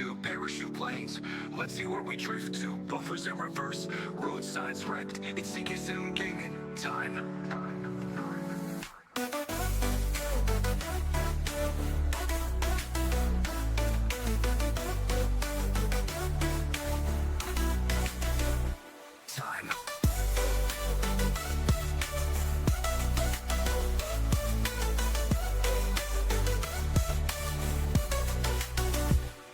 to parachute planes. Let's see where we drift to. Buffers in reverse, road signs wrecked. It's CK7 gaming time.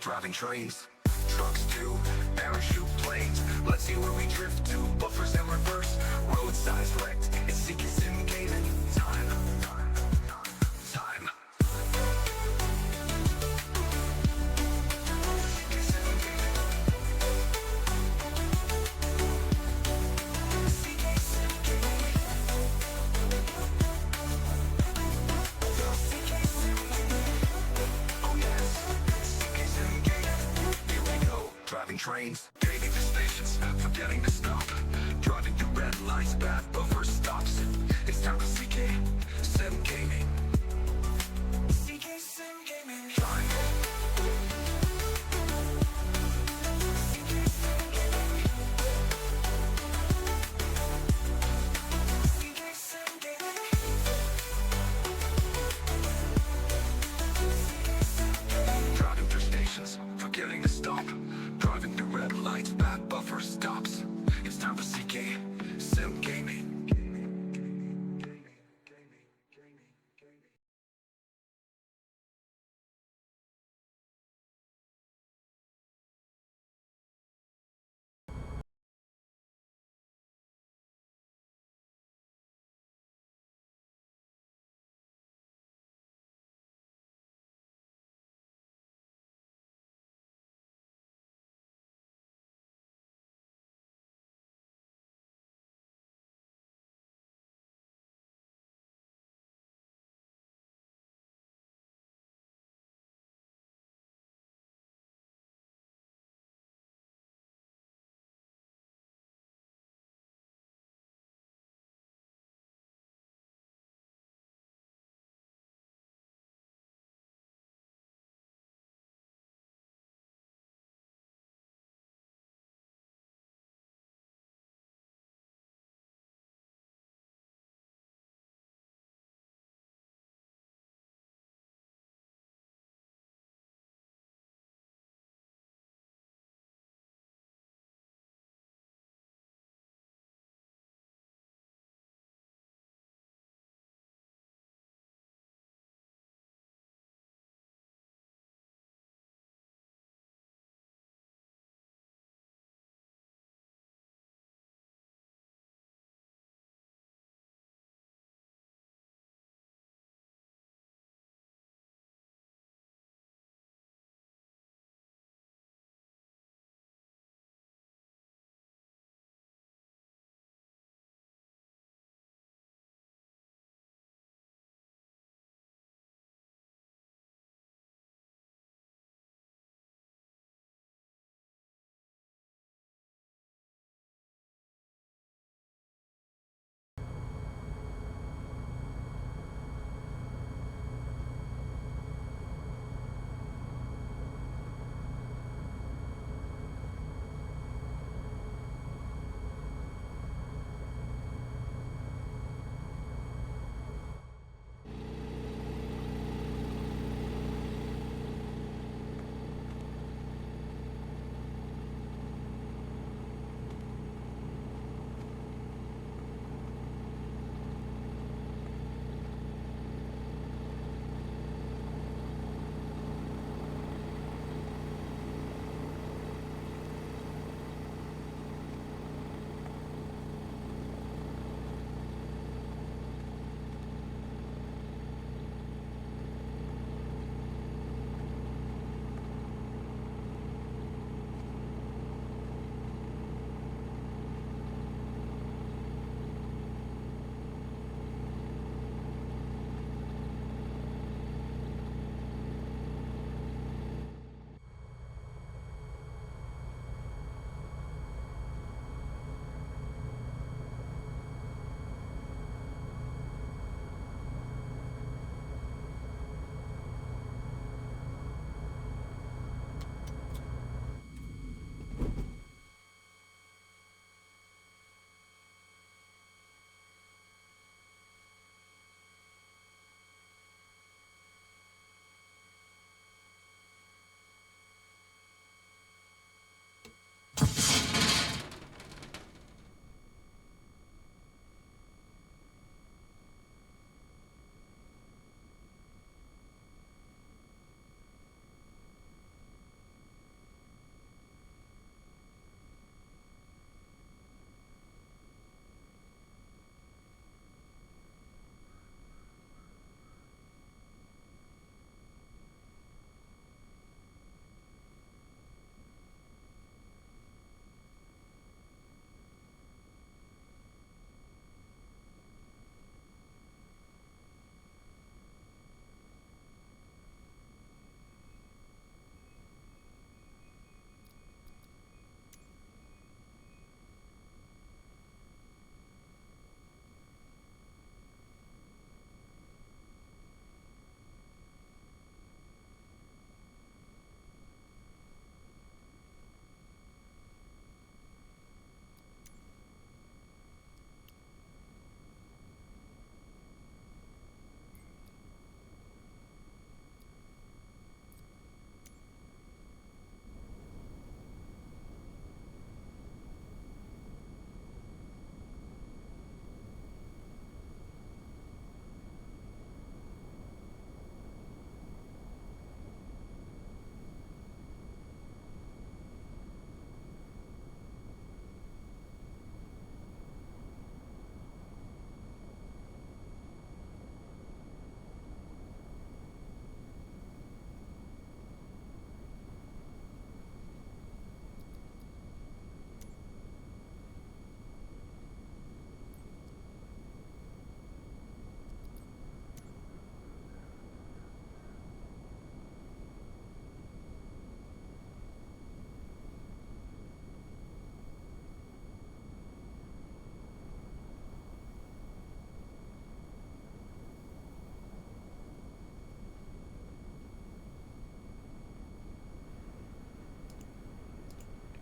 Driving trains, trucks too, parachute planes. Let's see where we drift to. Buffers in reverse, road signs wrecked. It's CK7 gaming time. Time. Driving trains, taking the stations, forgetting to stop. Driving through red lights, bad buffer stops. It's time for CK7 gaming. CK7 gaming. Time. Driving through stations, forgetting to stop. Driving through red lights, bad buffer stops. It's time for CK7 gaming.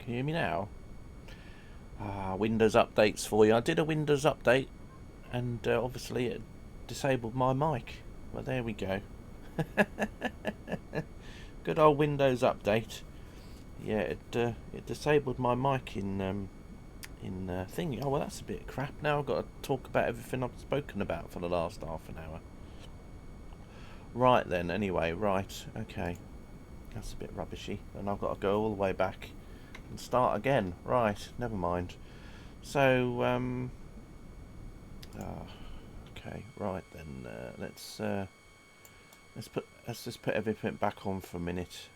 Can you hear me now? Windows updates for you. I did a Windows update, and obviously it disabled my mic. Well, there we go. Good old Windows update. Yeah, it disabled my mic in thing. Oh well, that's a bit of crap. Now I've got to talk about everything I've spoken about for the last half an hour. Right then. Anyway, right. Okay, that's a bit rubbishy, and I've got to go all the way back and start again. Right. Never mind. So okay. Right then. Let's just put everything back on for a minute.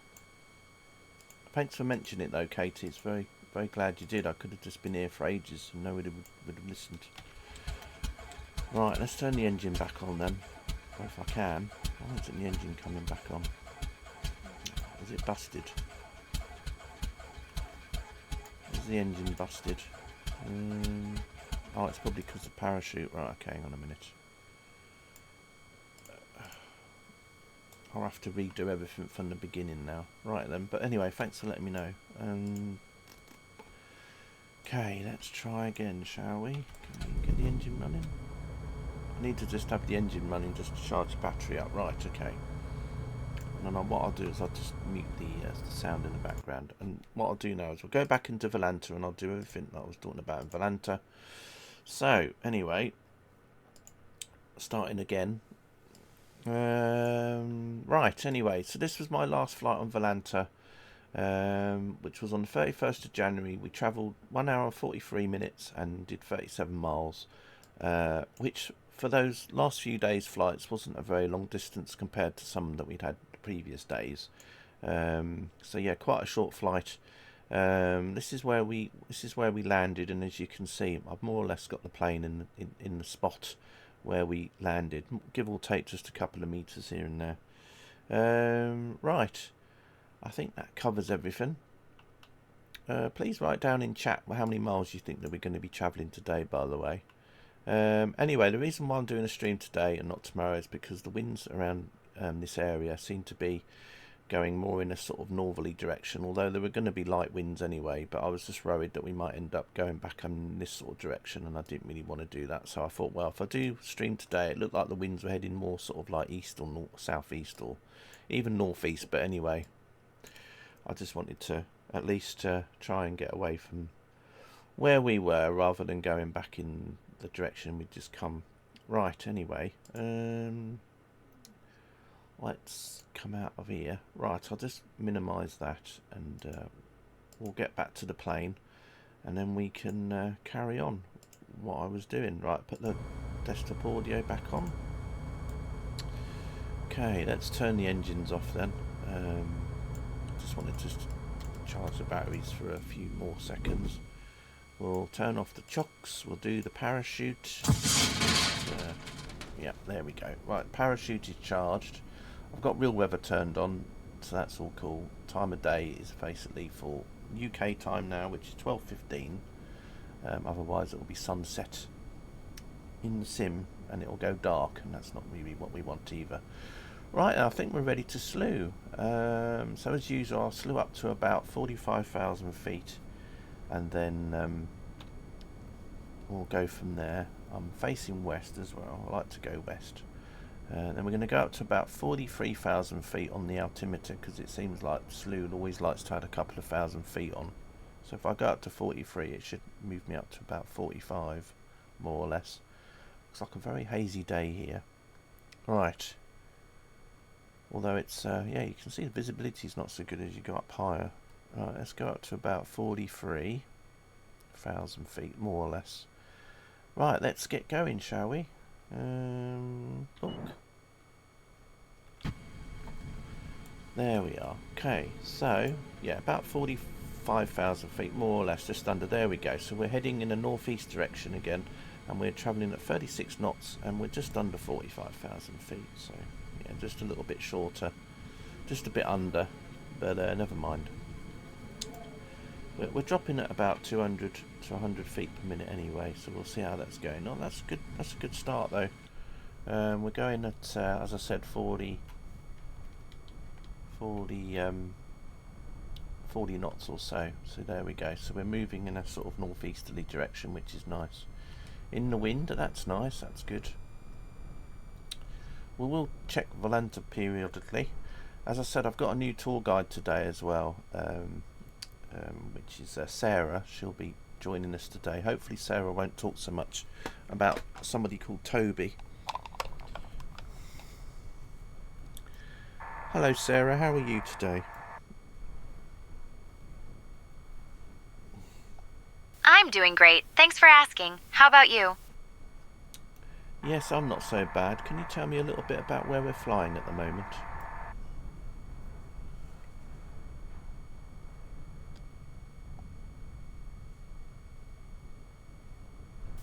Thanks for mentioning it though, Katie. It's very glad you did. I could have just been here for ages and nobody would have listened. Right, let's turn the engine back on then. Or if I can. Why isn't the engine coming back on? Is it busted? Is the engine busted? Oh, it's probably because of the parachute. Right, okay, hang on a minute. I'll have to redo everything from the beginning now. Right then, but anyway, thanks for letting me know. Okay, let's try again, shall we? Can we get the engine running? I need to just have the engine running just to charge the battery up. Right, okay. And then what I'll do is I'll just mute the sound in the background. And what I'll do now is we'll go back into Volanta and I'll do everything that I was talking about in Volanta. So, anyway, starting again. Right, anyway, so this was my last flight on Volanta, which was on the 31st of January. We travelled 1 hour and 43 minutes and did 37 miles, which for those last few days' flights wasn't a very long distance compared to some that we'd had the previous days. So yeah, quite a short flight. This is where we landed, and as you can see, I've more or less got the plane in the spot where we landed, give or take just a couple of meters here and there. Right, I think that covers everything. Please write down in chat how many miles you think that we're going to be travelling today, by the way. Anyway, the reason why I'm doing a stream today and not tomorrow is because the winds around this area seem to be going more in a sort of northerly direction, although there were going to be light winds anyway, but I was just worried that we might end up going back in this sort of direction, and I didn't really want to do that. So I thought, well, if I do stream today, it looked like the winds were heading more sort of like east or southeast or even northeast, but anyway, I just wanted to at least try and get away from where we were rather than going back in the direction we'd just come. Right, anyway, let's come out of here. Right, I'll just minimise that and we'll get back to the plane and then we can carry on what I was doing. Right, put the desktop audio back on. Okay, let's turn the engines off then. Just wanted to charge the batteries for a few more seconds. We'll turn off the chocks, we'll do the parachute. Yeah, there we go. Right, parachute is charged. I've got real weather turned on, so that's all cool. Time of day is basically for UK time now, which is 12:15. Otherwise it will be sunset in the sim and it will go dark, and that's not really what we want either. Right, I think we're ready to slew. So as usual, I'll slew up to about 45,000 feet and then we'll go from there. I'm facing west as well. I like to go west. Then we're going to go up to about 43,000 feet on the altimeter, because it seems like slew always likes to add a couple of thousand feet on. So if I go up to 43, it should move me up to about 45, more or less. Looks like a very hazy day here. Right. Although it's, yeah, you can see the visibility is not so good as you go up higher. Right, let's go up to about 43,000 feet, more or less. Right, let's get going, shall we? Look. There we are. Okay, so yeah, about 45,000 feet, more or less, just under. There we go. So we're heading in a northeast direction again, and we're travelling at 36 knots, and we're just under 45,000 feet. So yeah, just a little bit shorter, just a bit under, but never mind. We're dropping at about 200 to 100 feet per minute anyway, so we'll see how that's going. Oh, that's good. That's a good start though. We're going at, as I said, 40 knots or so. So there we go. So we're moving in a sort of northeasterly direction, which is nice. In the wind, that's nice, that's good. We will check Volanta periodically. As I said, I've got a new tour guide today as well, which is Sarah. She'll be joining us today. Hopefully Sarah won't talk so much about somebody called Toby. Hello Sarah, how are you today? I'm doing great. Thanks for asking. How about you? Yes, I'm not so bad. Can you tell me a little bit about where we're flying at the moment?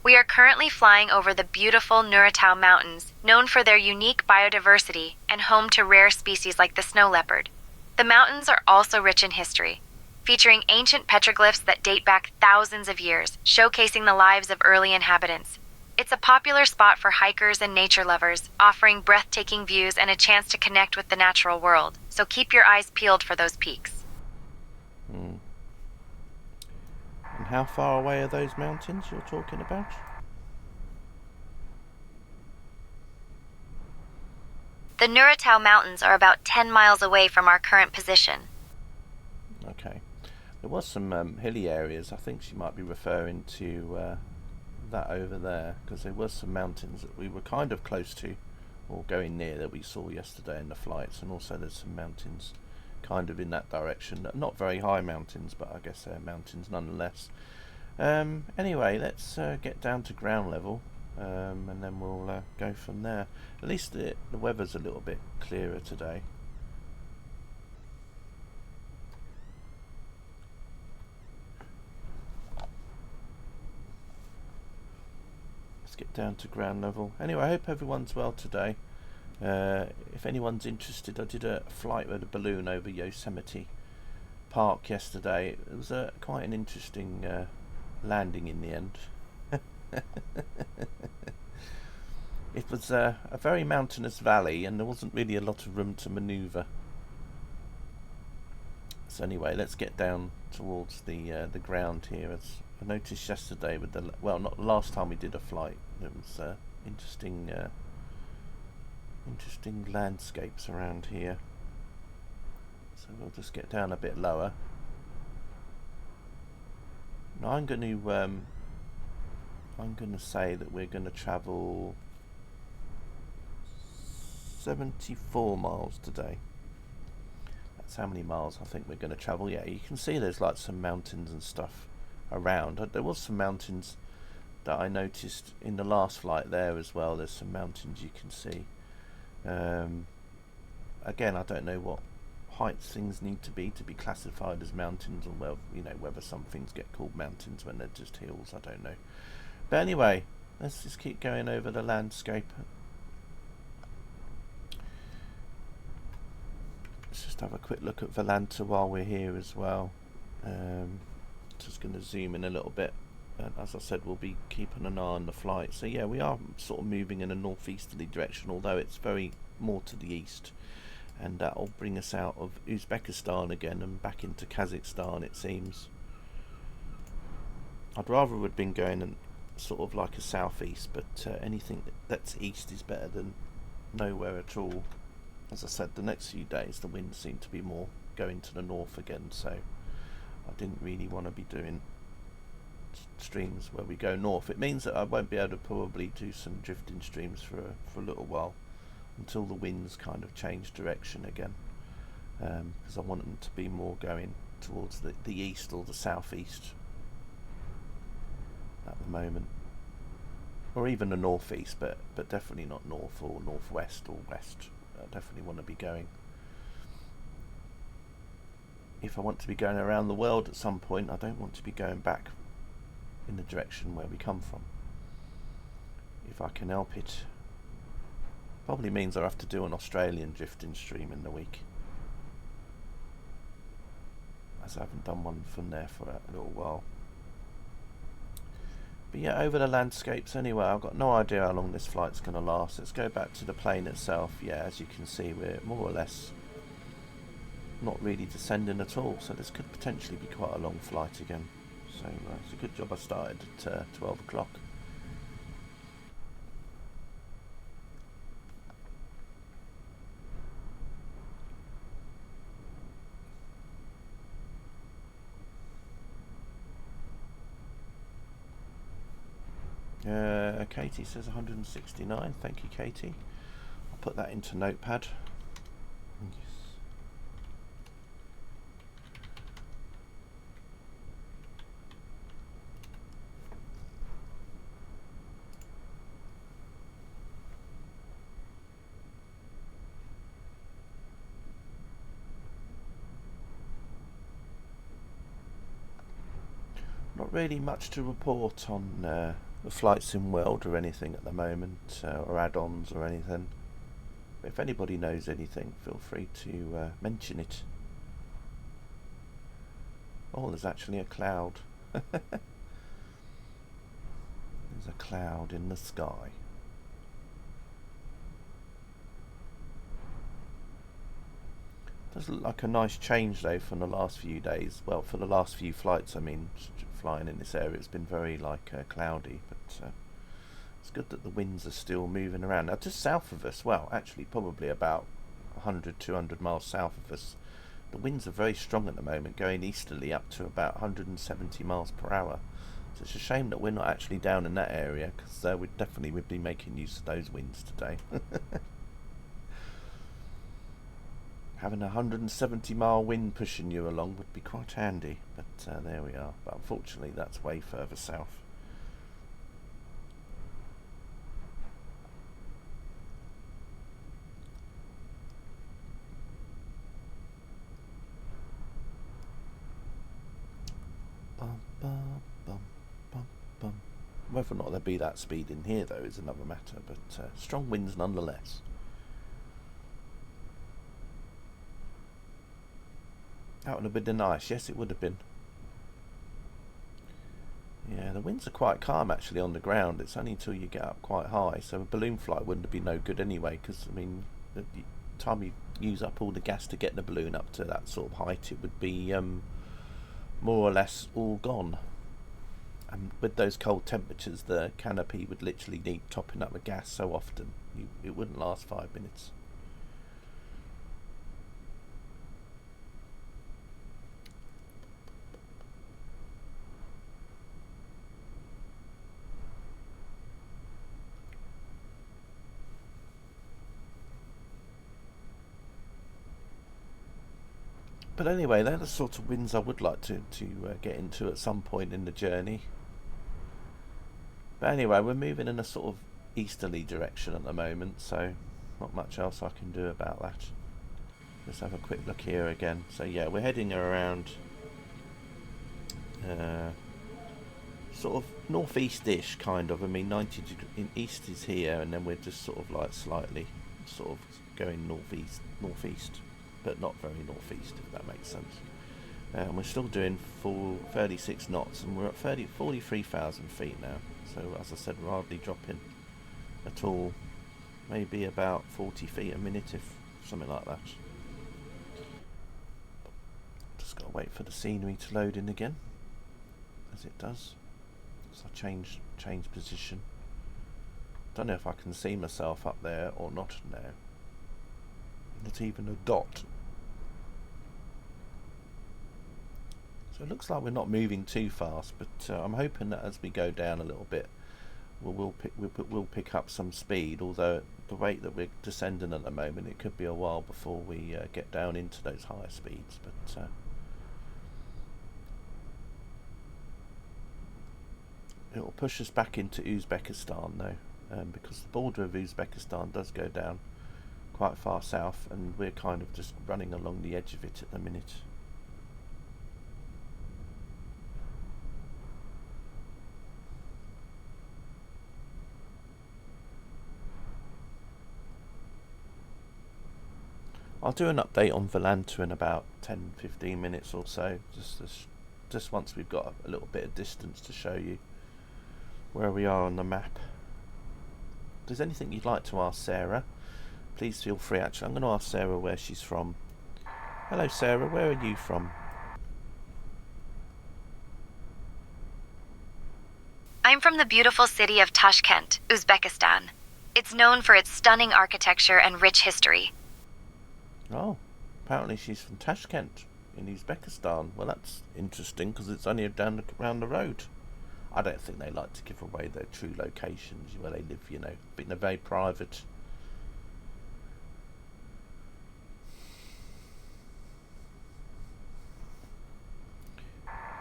We are currently flying over the beautiful Nuratau Mountains, known for their unique biodiversity and home to rare species like the snow leopard. The mountains are also rich in history, featuring ancient petroglyphs that date back thousands of years, showcasing the lives of early inhabitants. It's a popular spot for hikers and nature lovers, offering breathtaking views and a chance to connect with the natural world, so keep your eyes peeled for those peaks. And how far away are those mountains you're talking about? The Nuratau Mountains are about 10 miles away from our current position. Okay. There was some hilly areas. I think she might be referring to that over there, because there was some mountains that we were kind of close to, or going near, that we saw yesterday in the flights, and also there's some mountains kind of in that direction. Not very high mountains, but I guess they're mountains nonetheless. Anyway, let's get down to ground level, and then we'll go from there. At least the weather's a little bit clearer today. Let's get down to ground level. Anyway, I hope everyone's well today. If anyone's interested, I did a flight with a balloon over Yosemite Park yesterday. It was quite an interesting landing in the end. It was a very mountainous valley, and there wasn't really a lot of room to manoeuvre. So anyway, let's get down towards the ground here. As I noticed yesterday with not the last time we did a flight, there was interesting landscapes around here. So we'll just get down a bit lower. Now I'm going to say that we're going to travel 74 miles today. That's how many miles I think we're going to travel. Yeah, you can see there's like some mountains and stuff around. There was some mountains that I noticed in the last flight there as well. There's some mountains you can see. Again, I don't know what heights things need to be classified as mountains, or whether some things get called mountains when they're just hills. I don't know. But anyway, let's just keep going over the landscape. Let's just have a quick look at Volanta while we're here as well. Just going to zoom in a little bit. And as I said, we'll be keeping an eye on the flight. So yeah, we are sort of moving in a northeasterly direction, although it's very more to the east. And that'll bring us out of Uzbekistan again and back into Kazakhstan, it seems. I'd rather have been going in sort of like a southeast, but anything that's east is better than nowhere at all. As I said, the next few days the winds seem to be more going to the north again, so I didn't really want to be doing streams where we go north. It means that I won't be able to probably do some drifting streams for a little while, until the winds kind of change direction again, because I want them to be more going towards the east or the southeast at the moment, or even the northeast, but definitely not north or northwest or west. I definitely want to be going, if I want to be going around the world at some point, I don't want to be going back in the direction where we come from, if I can help it. Probably means I have to do an Australian drifting stream in the week, as I haven't done one from there for a little while. But yeah, over the landscapes anyway. I've got no idea how long this flight's going to last. Let's go back to the plane itself. Yeah, as you can see, we're more or less not really descending at all, so this could potentially be quite a long flight again. So it's a good job I started at 12 o'clock. Katie says 169. Thank you, Katie. I'll put that into Notepad. Yes. Not really much to report on the Flight Sim world or anything at the moment, or add-ons or anything. But if anybody knows anything, feel free to mention it. Oh, there's actually a cloud. There's a cloud in the sky. Does look like a nice change though from the last few days. Well, for the last few flights, I mean, flying in this area, it's been very cloudy, but it's good that the winds are still moving around. Now, just south of us, well, actually probably about 100, 200 miles south of us, the winds are very strong at the moment, going easterly up to about 170 miles per hour. So it's a shame that we're not actually down in that area, because we definitely would be making use of those winds today. Having a 170 mile wind pushing you along would be quite handy, but there we are. But unfortunately that's way further south. Bum, bum, bum, bum, bum. Whether or not there'll be that speed in here though is another matter, but strong winds nonetheless. That would have been nice. Yes, it would have been. Yeah, the winds are quite calm actually on the ground. It's only until you get up quite high. So a balloon flight wouldn't have been no good anyway, because I mean, the time you use up all the gas to get the balloon up to that sort of height, it would be more or less all gone. And with those cold temperatures, the canopy would literally need topping up with gas so often, it wouldn't last 5 minutes. But anyway, they're the sort of winds I would like to get into at some point in the journey. But anyway, we're moving in a sort of easterly direction at the moment, so not much else I can do about that. Let's have a quick look here again. So yeah, we're heading around sort of northeast-ish kind of. I mean, 90 in east is here, and then we're just sort of like slightly sort of going northeast, but not very northeast, if that makes sense. And we're still doing full 36 knots, and we're at 43,000 feet now. So as I said, we're hardly dropping at all. Maybe about 40 feet a minute, if something like that. Just got to wait for the scenery to load in again, as it does. So I change position. Don't know if I can see myself up there or not now. Not even a dot. So it looks like we're not moving too fast, but I'm hoping that as we go down a little bit, we'll pick up some speed. Although at the rate that we're descending at the moment, it could be a while before we get down into those higher speeds. But it will push us back into Uzbekistan though, because the border of Uzbekistan does go down quite far south, and we're kind of just running along the edge of it at the minute. I'll do an update on Volanta in about 10-15 minutes or so, just once we've got a little bit of distance to show you where we are on the map. If there's anything you'd like to ask Sarah, please feel free. Actually, I'm going to ask Sarah where she's from Hello Sarah, where are you from? I'm from the beautiful city of Tashkent, Uzbekistan. It's known for its stunning architecture and rich history. Oh, apparently she's from Tashkent in Uzbekistan. Well, that's interesting because it's only around the road. I don't think they like to give away their true locations where they live, you know, but in a very private.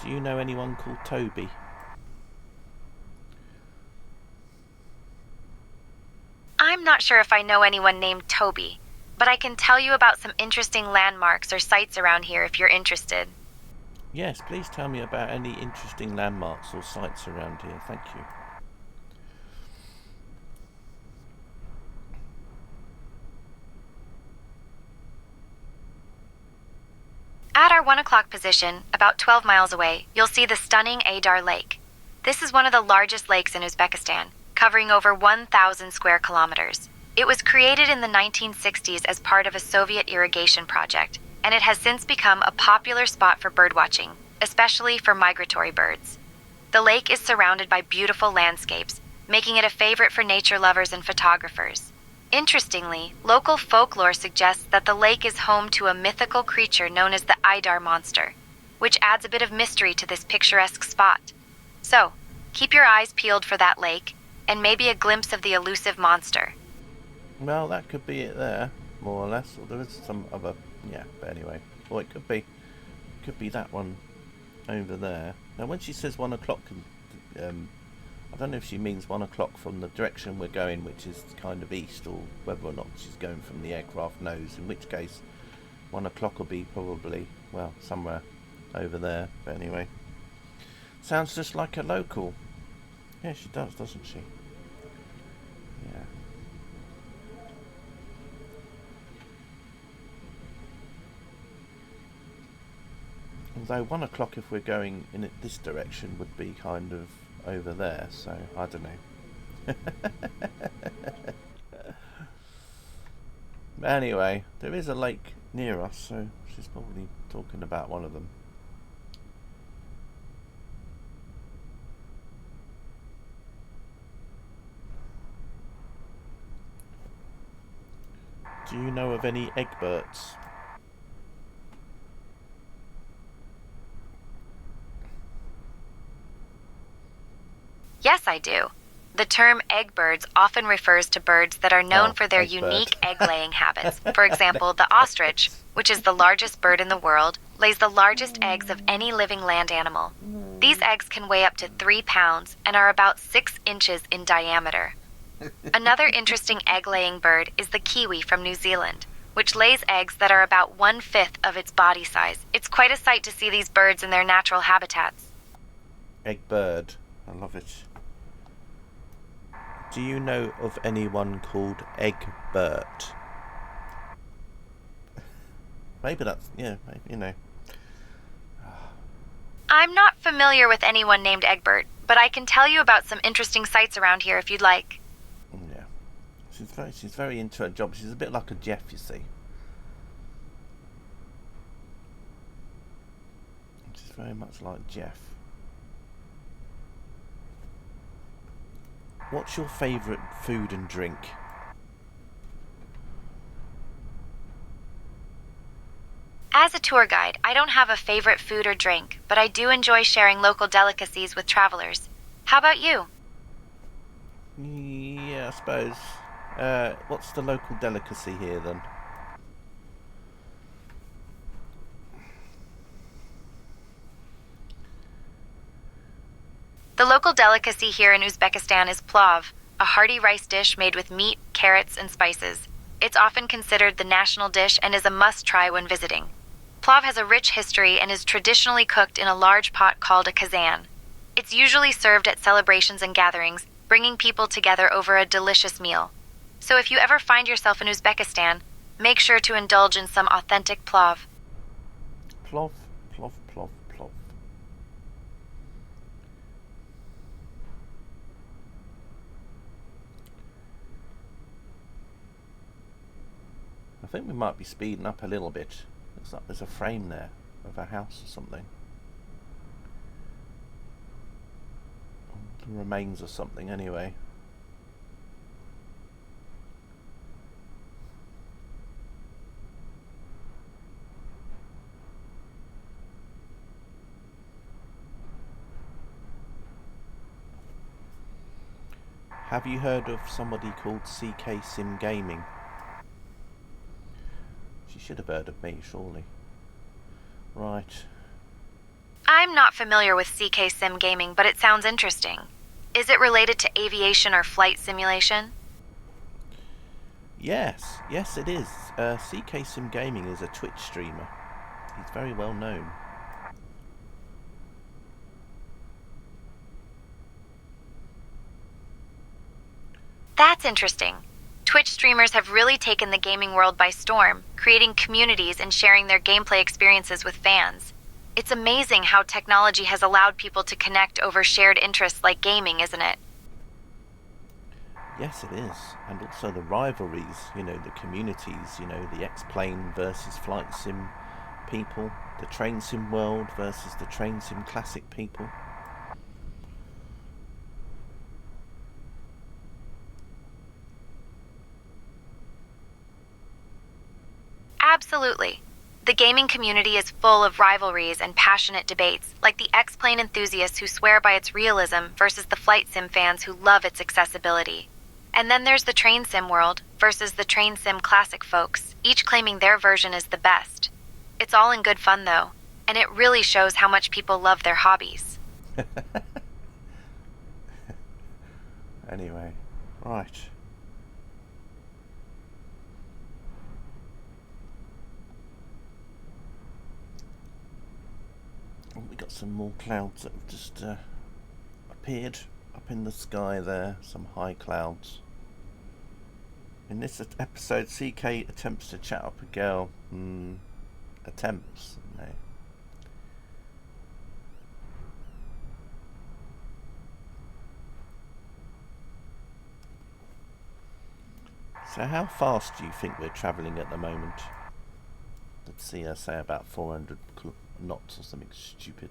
Do you know anyone called Toby? I'm not sure if I know anyone named Toby, but I can tell you about some interesting landmarks or sites around here if you're interested. Yes, please tell me about any interesting landmarks or sites around here. Thank you. At our 1 o'clock position, about 12 miles away, you'll see the stunning Adar Lake. This is one of the largest lakes in Uzbekistan, covering over 1,000 square kilometers. It was created in the 1960s as part of a Soviet irrigation project, and it has since become a popular spot for birdwatching, especially for migratory birds. The lake is surrounded by beautiful landscapes, making it a favorite for nature lovers and photographers. Interestingly, local folklore suggests that the lake is home to a mythical creature known as the Idar monster, which adds a bit of mystery to this picturesque spot. So, keep your eyes peeled for that lake, and maybe a glimpse of the elusive monster. Well, that could be it there, more or less. Or there is some other, yeah. But anyway, or it could be that one over there. Now, when she says 1 o'clock, I don't know if she means 1 o'clock from the direction we're going, which is kind of east, or whether or not she's going from the aircraft nose. In which case, 1 o'clock will be probably, well, somewhere over there. But anyway, sounds just like a local. Yeah, she does, doesn't she? Yeah. Although 1 o'clock, if we're going in this direction, would be kind of over there, so I don't know. But anyway, there is a lake near us, so she's probably talking about one of them. Do you know of any eggbirds? Yes, I do. The term egg birds often refers to birds that are known for their egg bird. unique egg-laying habits. For example, the ostrich, which is the largest bird in the world, lays the largest eggs of any living land animal. These eggs can weigh up to 3 pounds and are about 6 inches in diameter. Another interesting egg-laying bird is the kiwi from New Zealand, which lays eggs that are about 1/5 of its body size. It's quite a sight to see these birds in their natural habitats. Egg bird. I love it. Do you know of anyone called Egbert? Maybe that's, yeah, maybe, you know. I'm not familiar with anyone named Egbert, but I can tell you about some interesting sites around here if you'd like. Yeah. She's very into her job. She's a bit like a Jeff, you see. She's very much like Jeff. What's your favourite food and drink? As a tour guide, I don't have a favorite food or drink, but I do enjoy sharing local delicacies with travelers. How about you? Yeah, I suppose. What's the local delicacy here then? The local delicacy here in Uzbekistan is plov, a hearty rice dish made with meat, carrots, and spices. It's often considered the national dish and is a must-try when visiting. Plov has a rich history and is traditionally cooked in a large pot called a kazan. It's usually served at celebrations and gatherings, bringing people together over a delicious meal. So if you ever find yourself in Uzbekistan, make sure to indulge in some authentic plov. Plov, plov, plov, plov. I think we might be speeding up a little bit. Looks like there's a frame there of a house or something. The remains of something anyway. Have you heard of somebody called CK Sim Gaming? She should have heard of me, surely. Right. I'm not familiar with CK Sim Gaming, but it sounds interesting. Is it related to aviation or flight simulation? Yes, it is. CK Sim Gaming is a Twitch streamer. He's very well known. That's interesting. Twitch streamers have really taken the gaming world by storm, creating communities and sharing their gameplay experiences with fans. It's amazing how technology has allowed people to connect over shared interests like gaming, isn't it? Yes, it is. And also the rivalries, the communities, the X-Plane versus Flight Sim people, the Train Sim world versus the Train Sim Classic people. Absolutely. The gaming community is full of rivalries and passionate debates, like the X-Plane enthusiasts who swear by its realism versus the Flight Sim fans who love its accessibility. And then there's the Train Sim world versus the Train Sim Classic folks, each claiming their version is the best. It's all in good fun, though, and it really shows how much people love their hobbies. Anyway, right. Oh, we got some more clouds that have just appeared up in the sky there, some high clouds. In this episode, CK attempts to chat up a girl. Attempts, no. So how fast do you think we're travelling at the moment? Let's see, say about 400 knots or something stupid.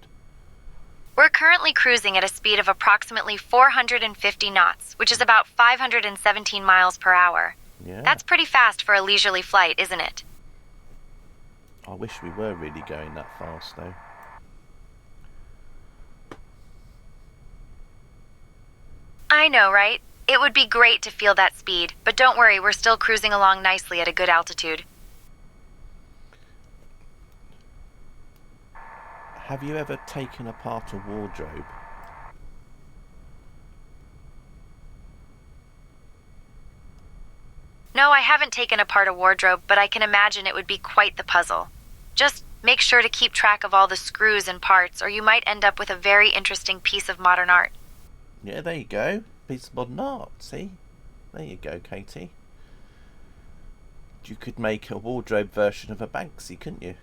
We're currently cruising at a speed of approximately 450 knots, which is about 517 miles per hour. Yeah. That's pretty fast for a leisurely flight, isn't it? I wish we were really going that fast, though. I know, right? It would be great to feel that speed, but don't worry, we're still cruising along nicely at a good altitude. Have you ever taken apart a wardrobe? No, I haven't taken apart a wardrobe, but I can imagine it would be quite the puzzle. Just make sure to keep track of all the screws and parts, or you might end up with a very interesting piece of modern art. Yeah, there you go. Piece of modern art, see? There you go, Katie. You could make a wardrobe version of a Banksy, couldn't you?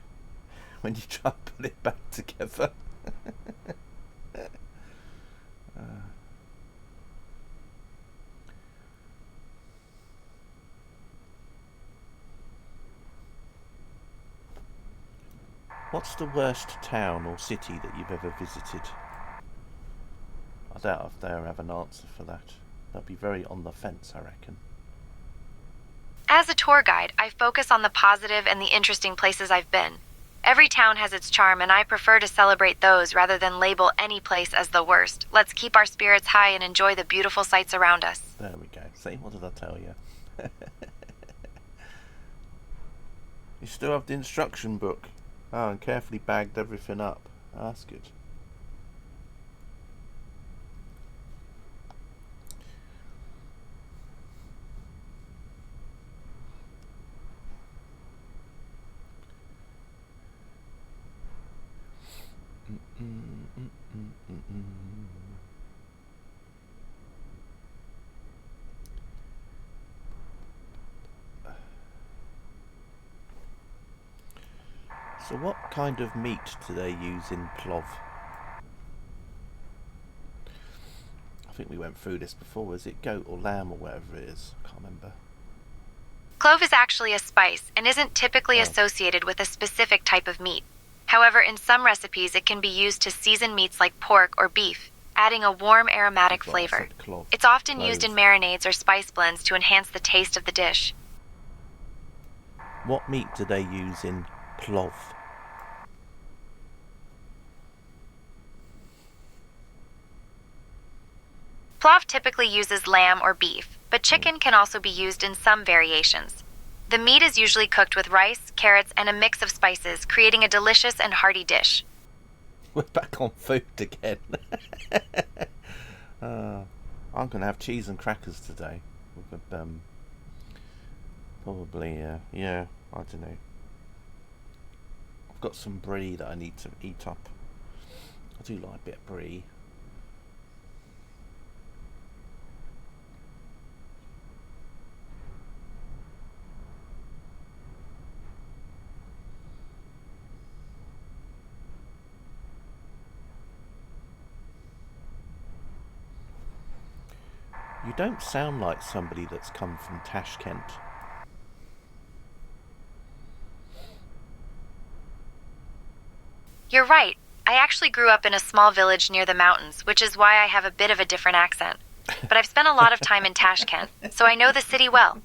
When you try and put it back together. What's the worst town or city that you've ever visited? I doubt if they'll have an answer for that. They'll be very on the fence, I reckon. As a tour guide, I focus on the positive and the interesting places I've been. Every town has its charm, and I prefer to celebrate those rather than label any place as the worst. Let's keep our spirits high and enjoy the beautiful sights around us. There we go. See, what did I tell you? You still have the instruction book. Oh, and carefully bagged everything up. Oh, that's good. So what kind of meat do they use in plov? I think we went through this before. Is it goat or lamb or whatever it is? I can't remember. Clove is actually a spice and isn't typically Oh. associated with a specific type of meat. However, in some recipes it can be used to season meats like pork or beef, adding a warm aromatic That's what I flavor. said, clove. It's often used in Clove. marinades or spice blends to enhance the taste of the dish. What meat do they use in plov? Plov typically uses lamb or beef, but chicken can also be used in some variations. The meat is usually cooked with rice, carrots, and a mix of spices, creating a delicious and hearty dish. We're back on food again. I'm going to have cheese and crackers today. With probably, yeah, I don't know. I've got some brie that I need to eat up. I do like a bit of brie. You don't sound like somebody that's come from Tashkent. You're right. I actually grew up in a small village near the mountains, which is why I have a bit of a different accent. But I've spent a lot of time in Tashkent, so I know the city well.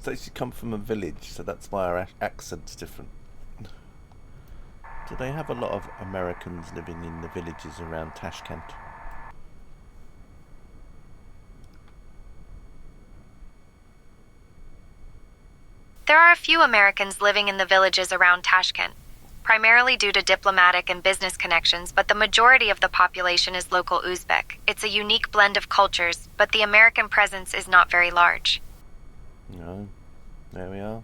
So she come from a village, so that's why our accent's different. Do they have a lot of Americans living in the villages around Tashkent? There are a few Americans living in the villages around Tashkent, primarily due to diplomatic and business connections, but the majority of the population is local Uzbek. It's a unique blend of cultures, but the American presence is not very large. No. There we are.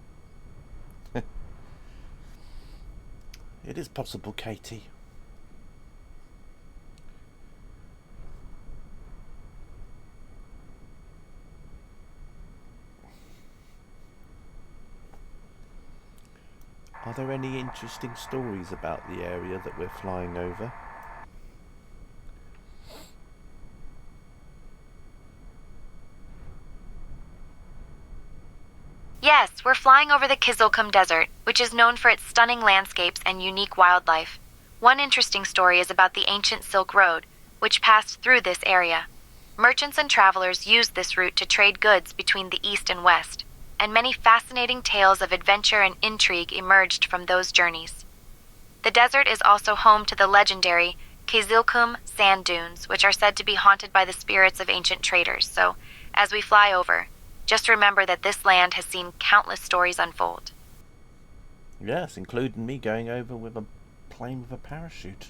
It is possible, Katie. Are there any interesting stories about the area that we're flying over? Yes, we're flying over the Kizilkum Desert, which is known for its stunning landscapes and unique wildlife. One interesting story is about the ancient Silk Road, which passed through this area. Merchants and travelers used this route to trade goods between the east and west, and many fascinating tales of adventure and intrigue emerged from those journeys. The desert is also home to the legendary Kizilkum sand dunes, which are said to be haunted by the spirits of ancient traders. So, as we fly over, just remember that this land has seen countless stories unfold. Yes, including me going over with a plane with a parachute.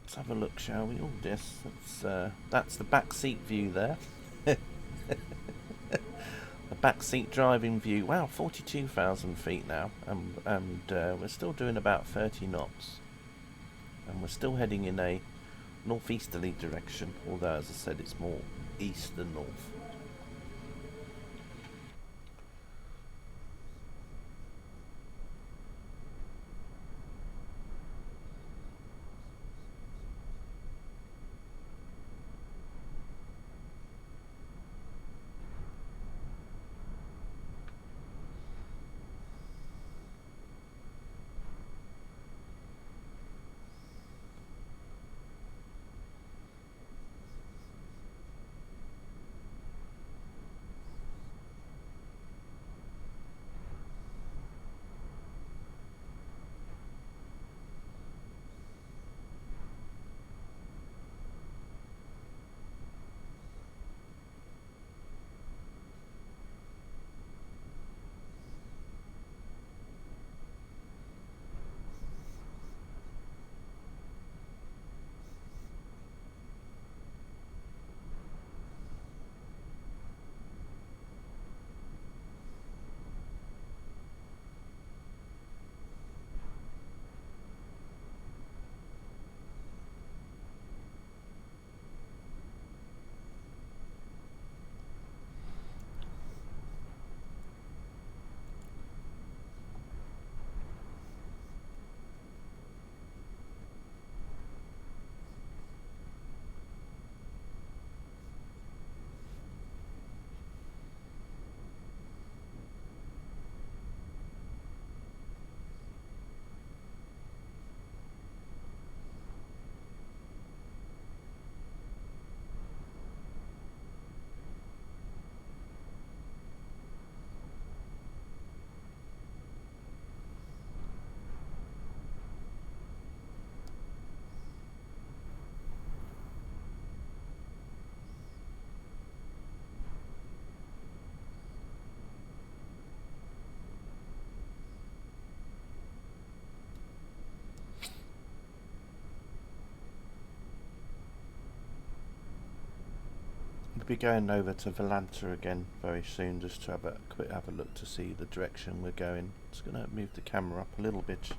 Let's have a look, shall we? Oh, yes, that's the back seat view there. The back seat driving view. Wow, 42,000 feet now, and we're still doing about 30 knots, and we're still heading in a northeasterly direction. Although, as I said, it's more east than north. be going over to Volanta again very soon, just to have a look to see the direction we're going. Just going to move the camera up a little bit.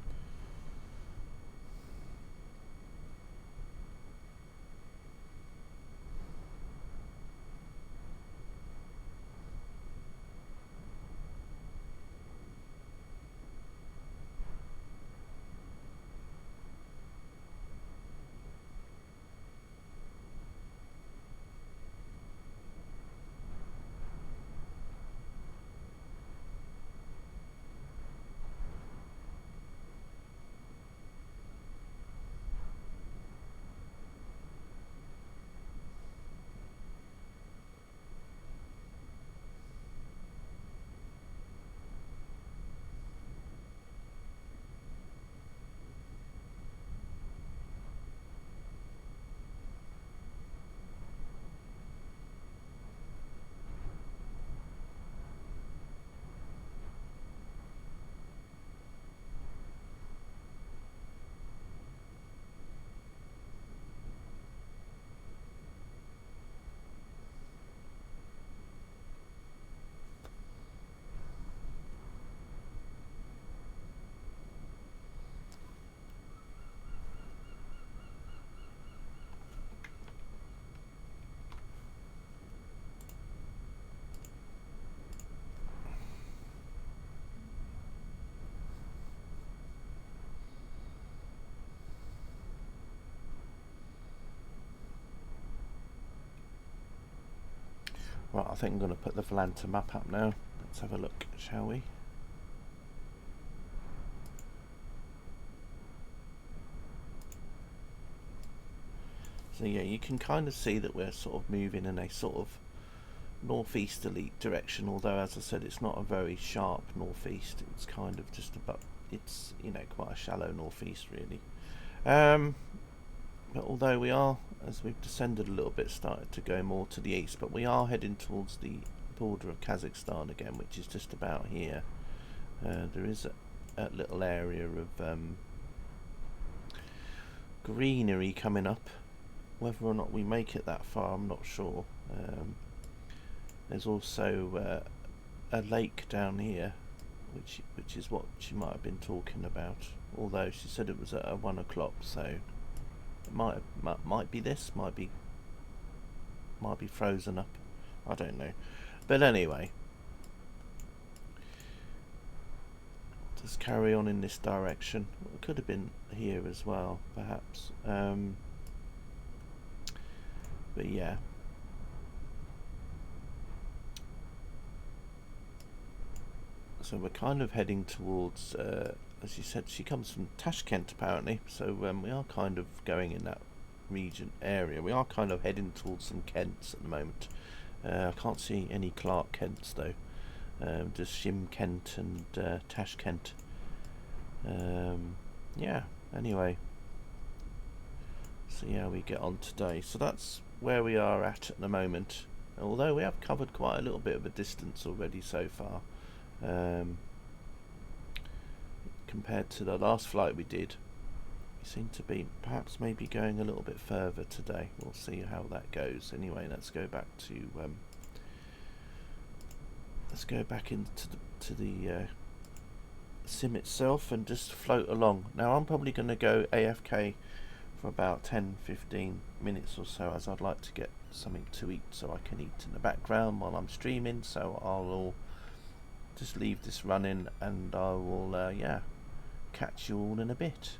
Right, I think I'm going to put the Volanta map up now. Let's have a look, shall we? So yeah, you can kind of see that we're sort of moving in a sort of northeasterly direction, although as I said, it's not a very sharp northeast. It's kind of just about, it's, you know, quite a shallow northeast really. But although we are, as we've descended a little bit, started to go more to the east, but we are heading towards the border of Kazakhstan again, which is just about here. There is a little area of greenery coming up. Whether or not we make it that far, I'm not sure. There's also a lake down here, which is what she might have been talking about. Although she said it was at 1 o'clock, so it might be this, might be frozen up. I don't know. But anyway, just carry on in this direction. It could have been here as well, perhaps. But yeah. So we're kind of heading towards, as you said, she comes from Tashkent apparently, so we are kind of going in that region area. We are kind of heading towards some Kents at the moment. I can't see any Clark Kents though, just Shymkent and Tashkent. Yeah, anyway, see how we get on today. So that's where we are at the moment, although we have covered quite a little bit of a distance already so far. Compared to the last flight we did, we seem to be perhaps maybe going a little bit further today. We'll see how that goes. Anyway, let's go back to into the sim itself and just float along. Now I'm probably going to go AFK for about 10-15 minutes or so, as I'd like to get something to eat so I can eat in the background while I'm streaming. So I'll just leave this running and I will yeah, catch you all in a bit.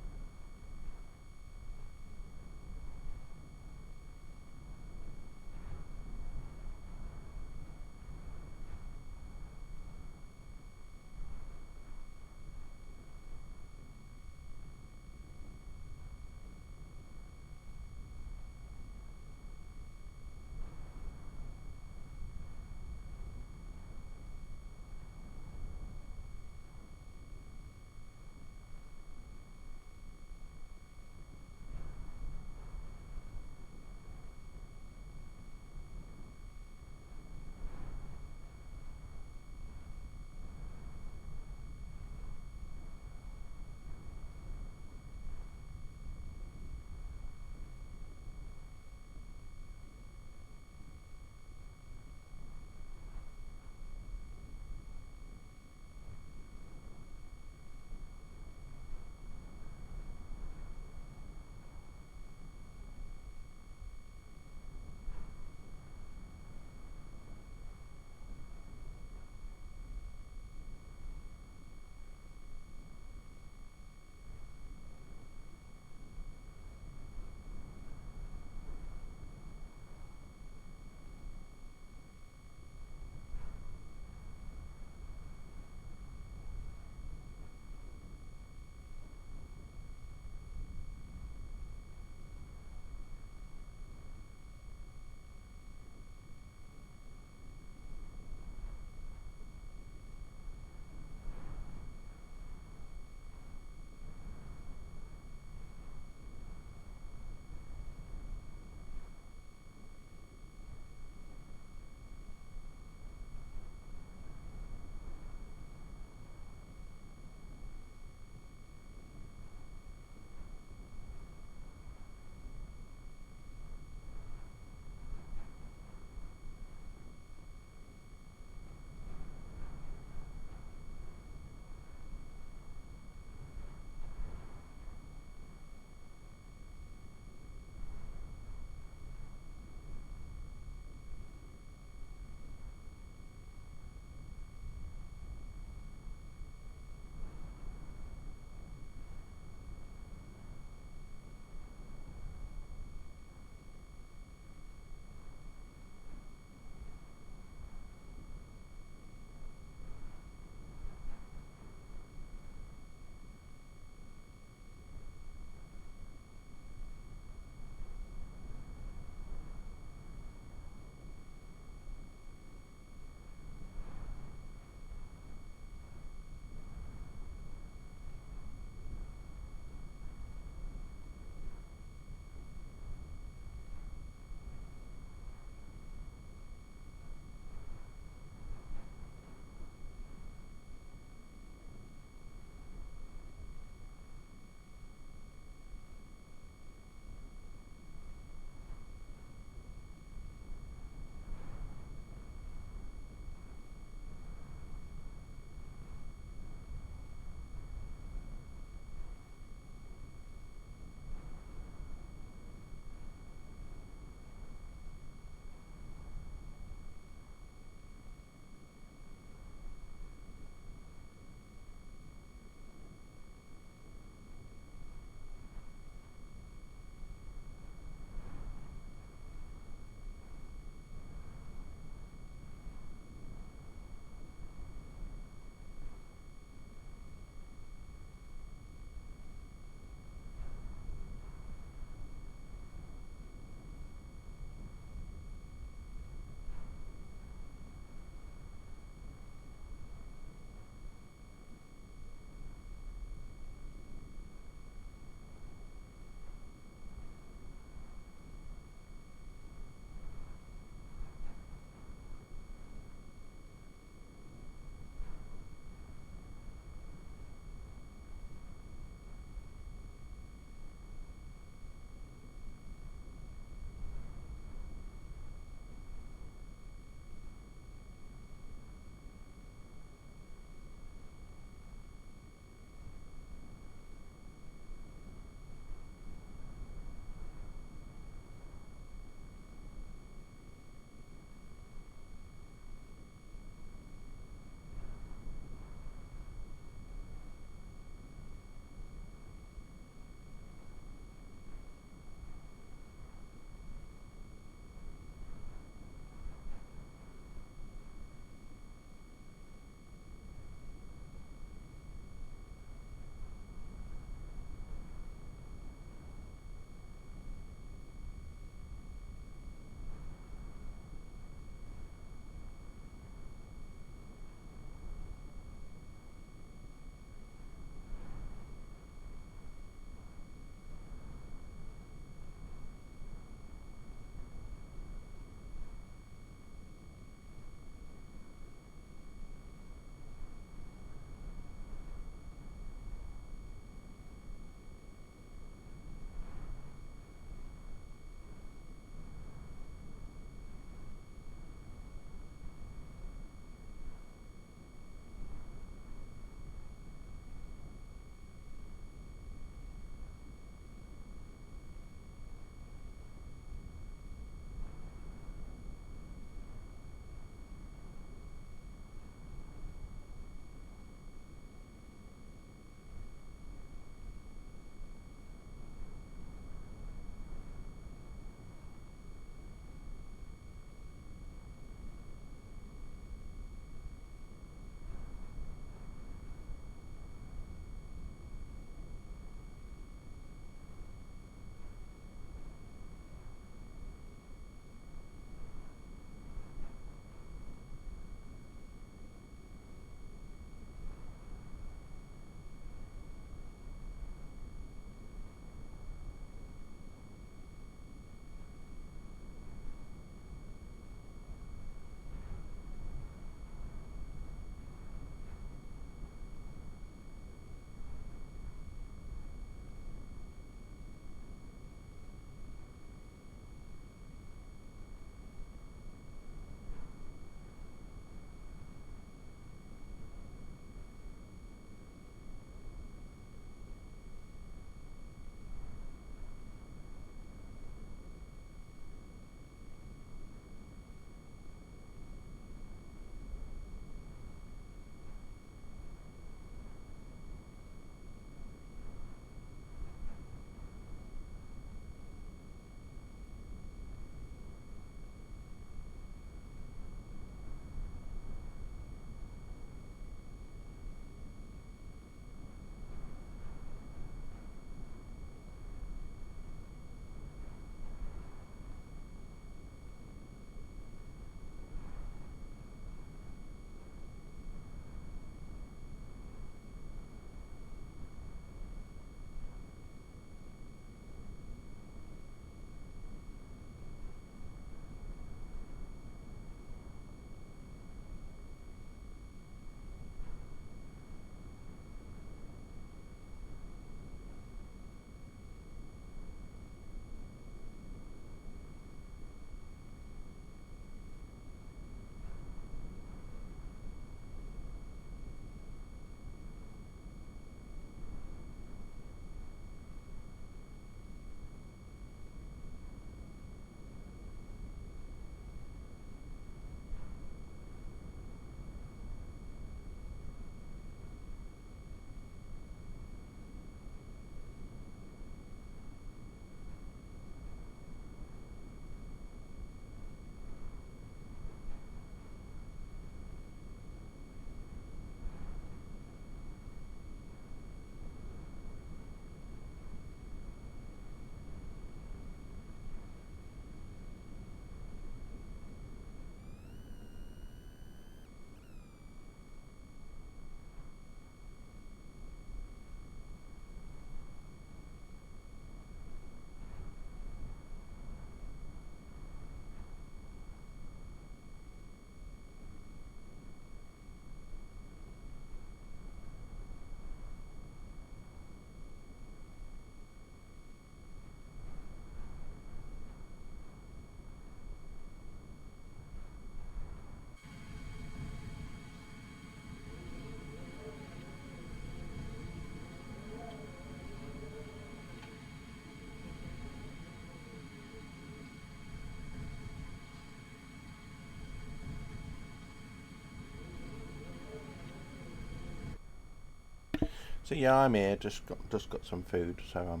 So yeah, I'm here. Just got some food. So I'll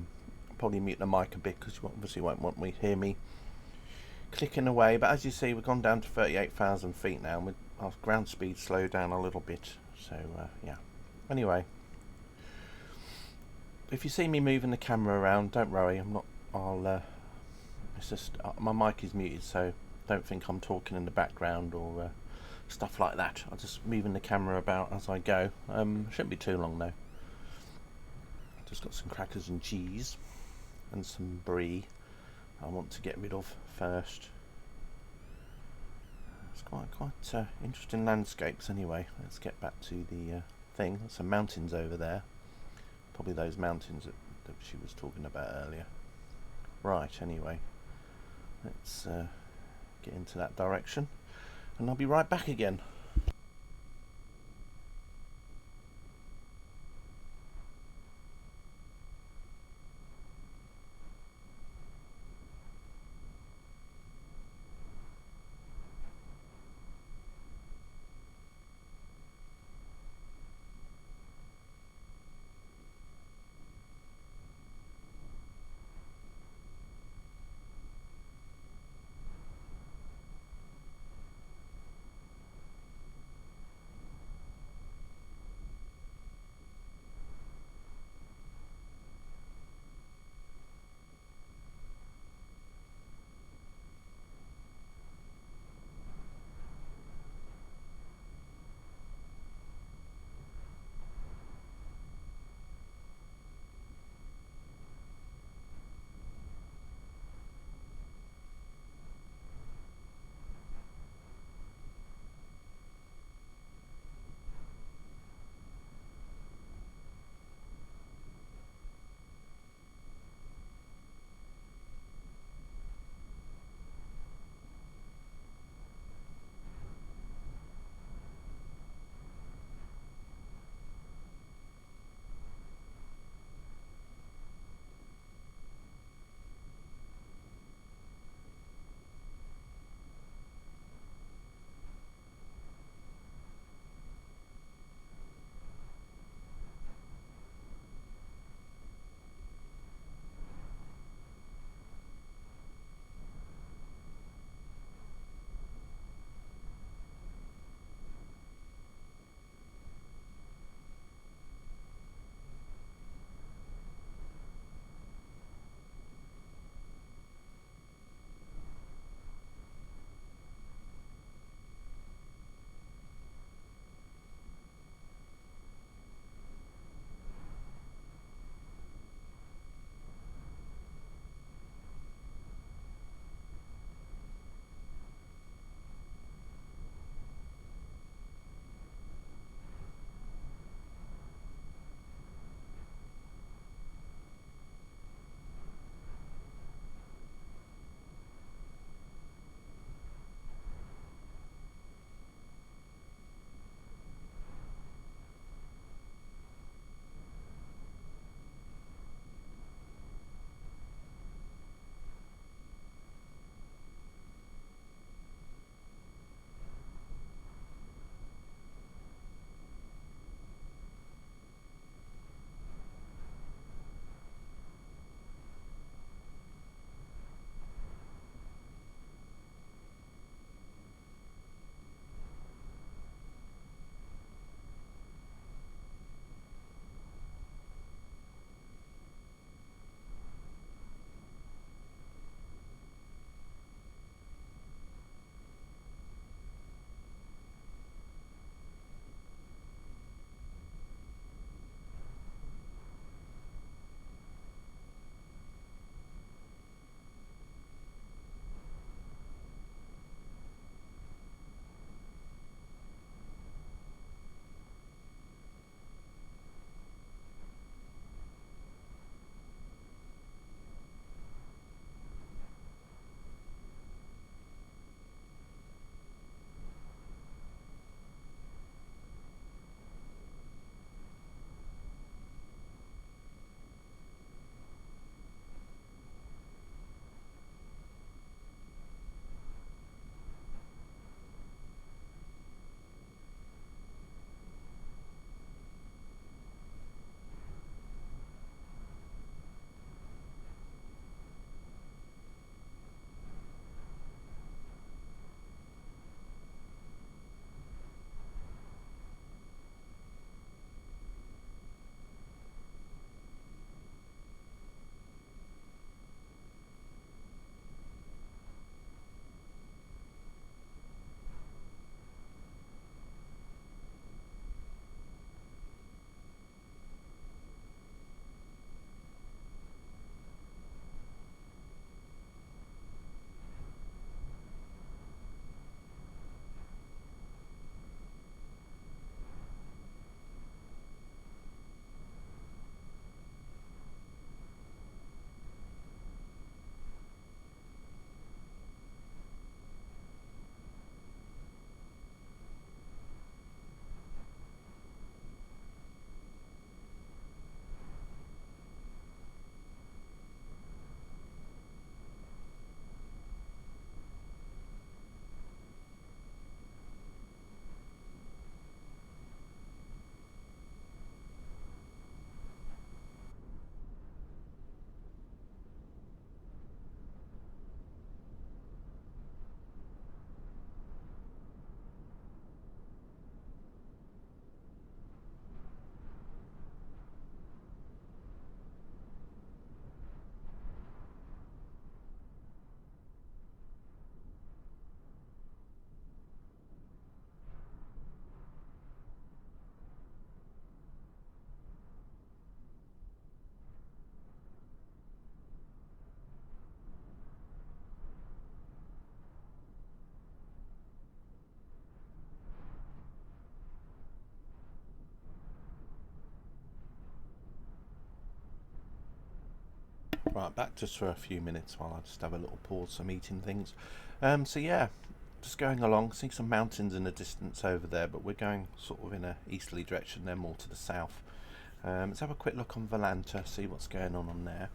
probably mute the mic a bit because you obviously won't want me to hear me clicking away. But as you see, we've gone down to 38,000 feet now, and with our ground speed slowed down a little bit. So yeah. Anyway, if you see me moving the camera around, don't worry. I'm not. It's just my mic is muted, so don't think I'm talking in the background or stuff like that. I'm just moving the camera about as I go. Shouldn't be too long though. Just got some crackers and cheese and some brie I want to get rid of first. It's quite interesting landscapes anyway. Let's get back to the thing. There's some mountains over there. Probably those mountains that she was talking about earlier. Right, anyway. Let's get into that direction. And I'll be right back again. Right, back just for a few minutes while I just have a little pause from eating things. So yeah, just going along, seeing some mountains in the distance over there, but we're going sort of in a easterly direction. They're more to the south. Let's have a quick look on Valanta, see what's going on there.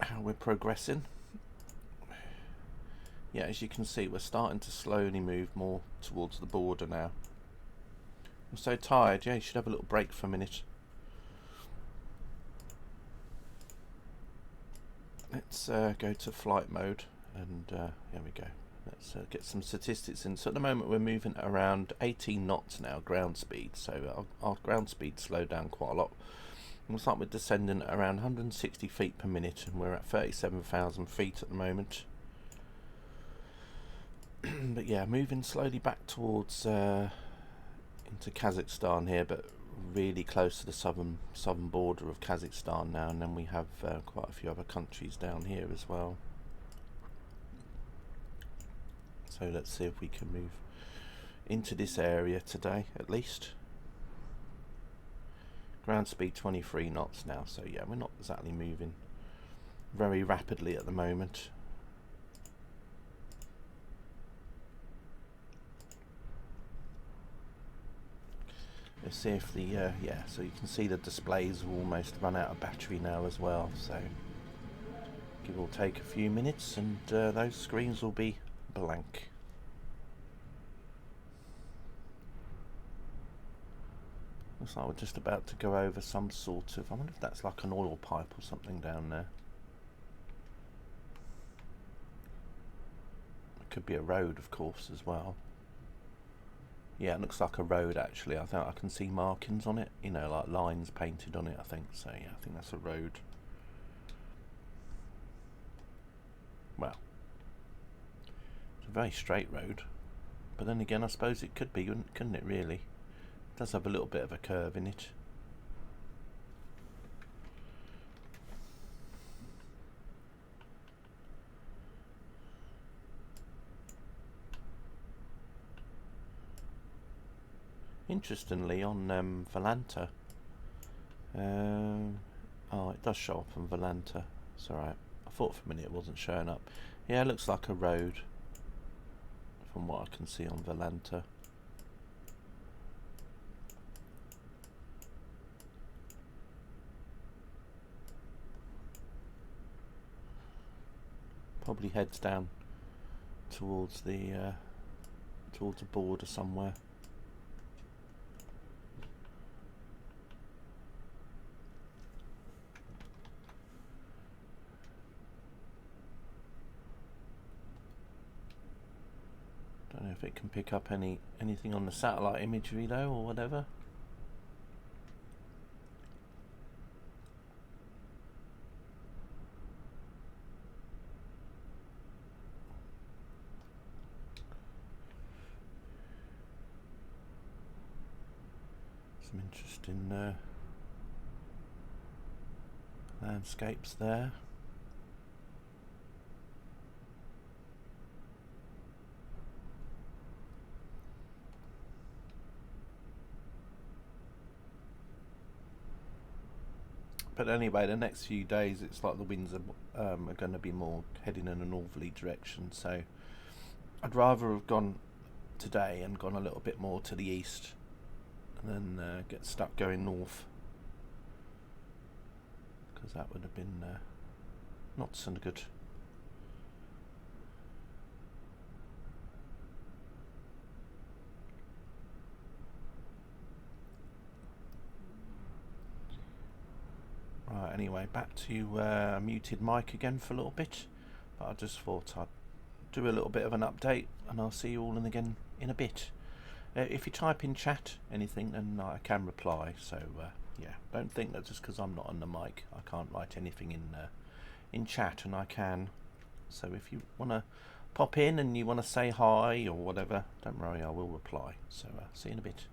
How we're progressing. Yeah, as you can see, we're starting to slowly move more towards the border now. I'm so tired. Yeah, you should have a little break for a minute. Let's go to flight mode, and here we go. Let's get some statistics in. So at the moment we're moving around 18 knots now, ground speed. So our ground speed slowed down quite a lot. Looks like we're descending at around 160 feet per minute, and we're at 37,000 feet at the moment. But yeah, moving slowly back towards into Kazakhstan here, but really close to the southern border of Kazakhstan now, and then we have quite a few other countries down here as well. So let's see if we can move into this area today at least. Ground speed 23 knots now, so yeah, we're not exactly moving very rapidly at the moment. Let's see if the yeah, so you can see the displays have almost run out of battery now as well, so give or take a few minutes and those screens will be blank. Looks like we're just about to go over some sort of, I wonder if that's like an oil pipe or something down there. It could be a road, of course, as well. Yeah, it looks like a road actually. I think I can see markings on it, you know, like lines painted on it, I think. So yeah, I think that's a road. Well, it's a very straight road, but then again I suppose it could be, couldn't it really? It does have a little bit of a curve in it. Interestingly, on Valanta, oh, it does show up on Valanta. It's alright. I thought for a minute it wasn't showing up. Yeah, it looks like a road from what I can see on Valanta. Probably heads down towards the border somewhere. Don't know if it can pick up anything on the satellite imagery though, or whatever. Some interesting landscapes there. But anyway, the next few days it's like the winds are going to be more heading in a northerly direction, so I'd rather have gone today and gone a little bit more to the east and then get stuck going north, because that would have been not so good. Right, anyway, back to muted mic again for a little bit, but I just thought I'd do a little bit of an update and I'll see you all again in a bit. If you type in chat anything, then I can reply, so yeah, don't think that just because I'm not on the mic I can't write anything in chat, and I can. So if you want to pop in and you want to say hi or whatever, don't worry, I will reply. So see you in a bit.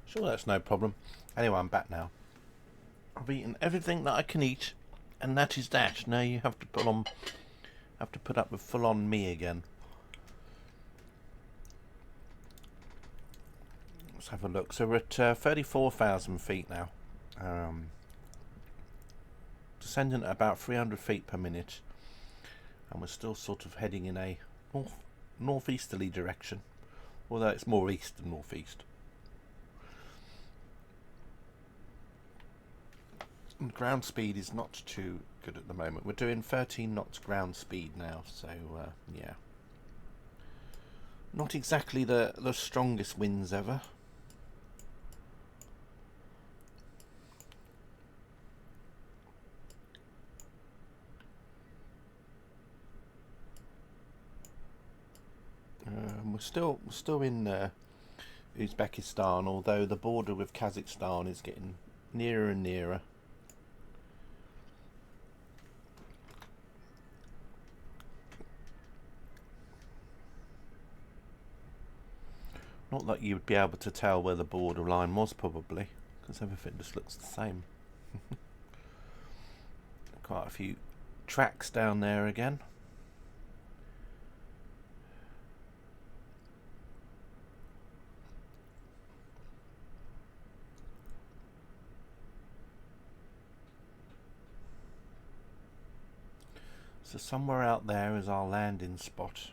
Sure, that's no problem. Anyway, I'm back now. I've eaten everything that I can eat, and that is that. Now you have to put up with full-on me again. Let's have a look. So we're at 34,000 feet now. Descending at about 300 feet per minute, and we're still sort of heading in a northeasterly direction, although it's more east than northeast. And ground speed is not too good at the moment. We're doing 13 knots ground speed now, so yeah, not exactly the strongest winds ever. We're still in Uzbekistan, although the border with Kazakhstan is getting nearer and nearer. Not that you would be able to tell where the border line was, probably, because everything just looks the same. Quite a few tracks down there again. So somewhere out there is our landing spot.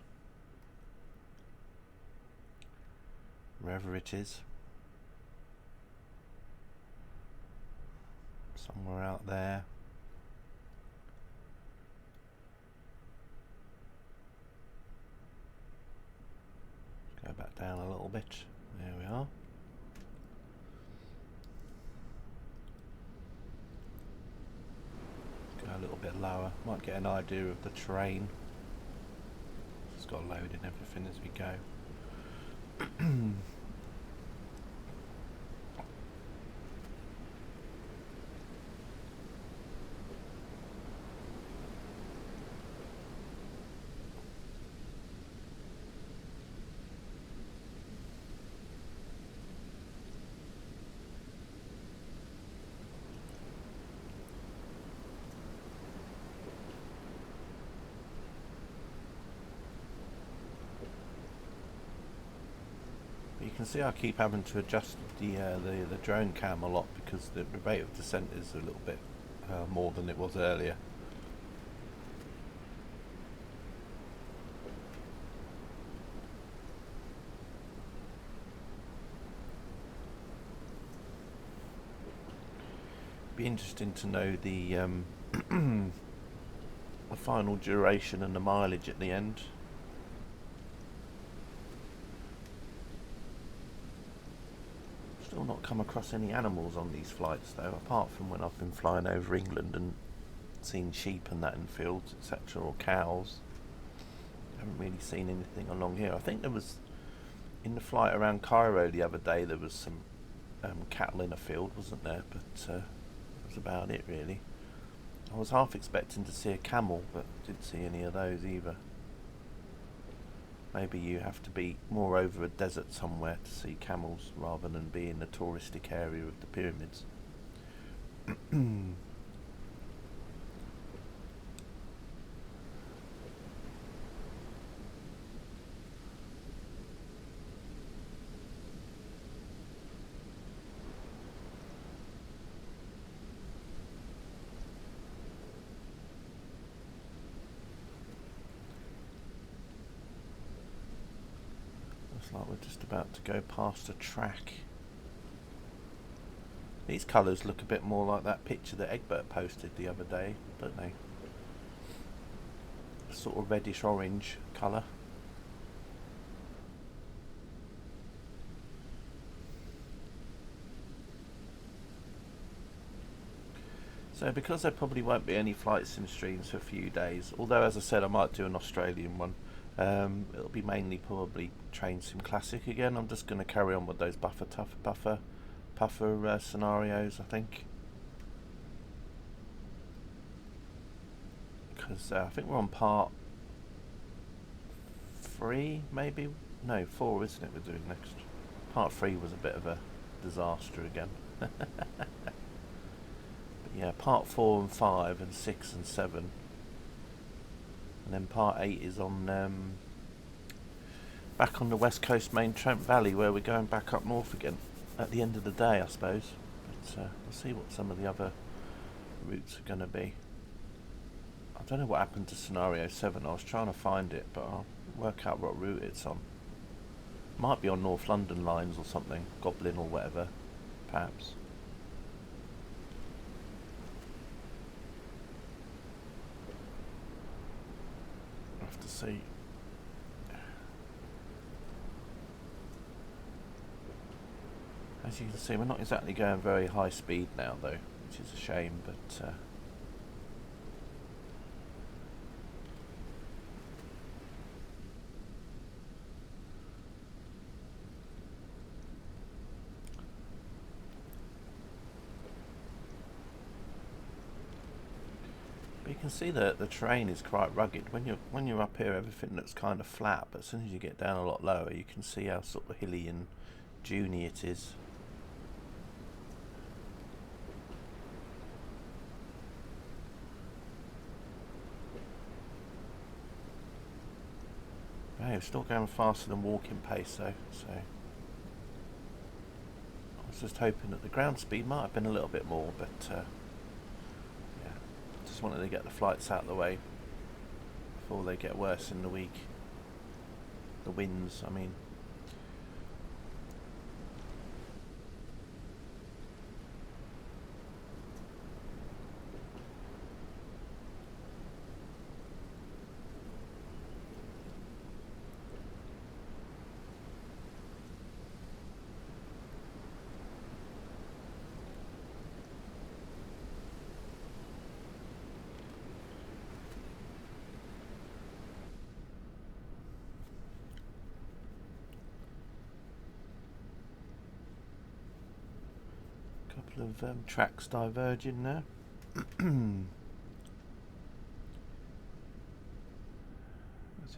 Wherever it is. Somewhere out there. Let's go back down a little bit. There we are. Go a little bit lower. Might get an idea of the terrain. Just got to load in everything as we go. You can see I keep having to adjust the drone cam a lot because the rate of descent is a little bit more than it was earlier. Be interesting to know the the final duration and the mileage at the end. Still not come across any animals on these flights though, apart from when I've been flying over England and seen sheep and that in fields, etc., or cows. Haven't really seen anything along here. I think there was, in the flight around Cairo the other day, there was some cattle in a field, wasn't there? But that was about it really. I was half expecting to see a camel, but didn't see any of those either. Maybe you have to be more over a desert somewhere to see camels rather than be in the touristic area of the pyramids. Looks like we're just about to go past a track. These colours look a bit more like that picture that Egbert posted the other day, don't they? A sort of reddish orange colour. So because there probably won't be any flights in streams for a few days, although as I said I might do an Australian one, it'll be mainly probably Train Sim Classic again. I'm just going to carry on with those puffer scenarios, I think. Because I think we're on part 3, maybe? No, 4, isn't it, we're doing next. Part 3 was a bit of a disaster again. But yeah, part 4 and 5 and 6 and 7. And then part 8 is on back on the west coast main Trent Valley, where we're going back up north again at the end of the day, I suppose. But we'll see what some of the other routes are going to be. I don't know what happened to scenario 7. I was trying to find it, but I'll work out what route it's on. Might be on North London lines or something, Goblin or whatever, perhaps. I'll have to see. As you can see, we're not exactly going very high speed now though, which is a shame, but you can see that the terrain is quite rugged. When you're up here, everything looks kind of flat, but as soon as you get down a lot lower, you can see how sort of hilly and duney it is. Hey, we're still going faster than walking pace though, so I was just hoping that the ground speed might have been a little bit more, but yeah, just wanted to get the flights out of the way before they get worse in the week. The winds, I mean. Couple of tracks diverging there. That's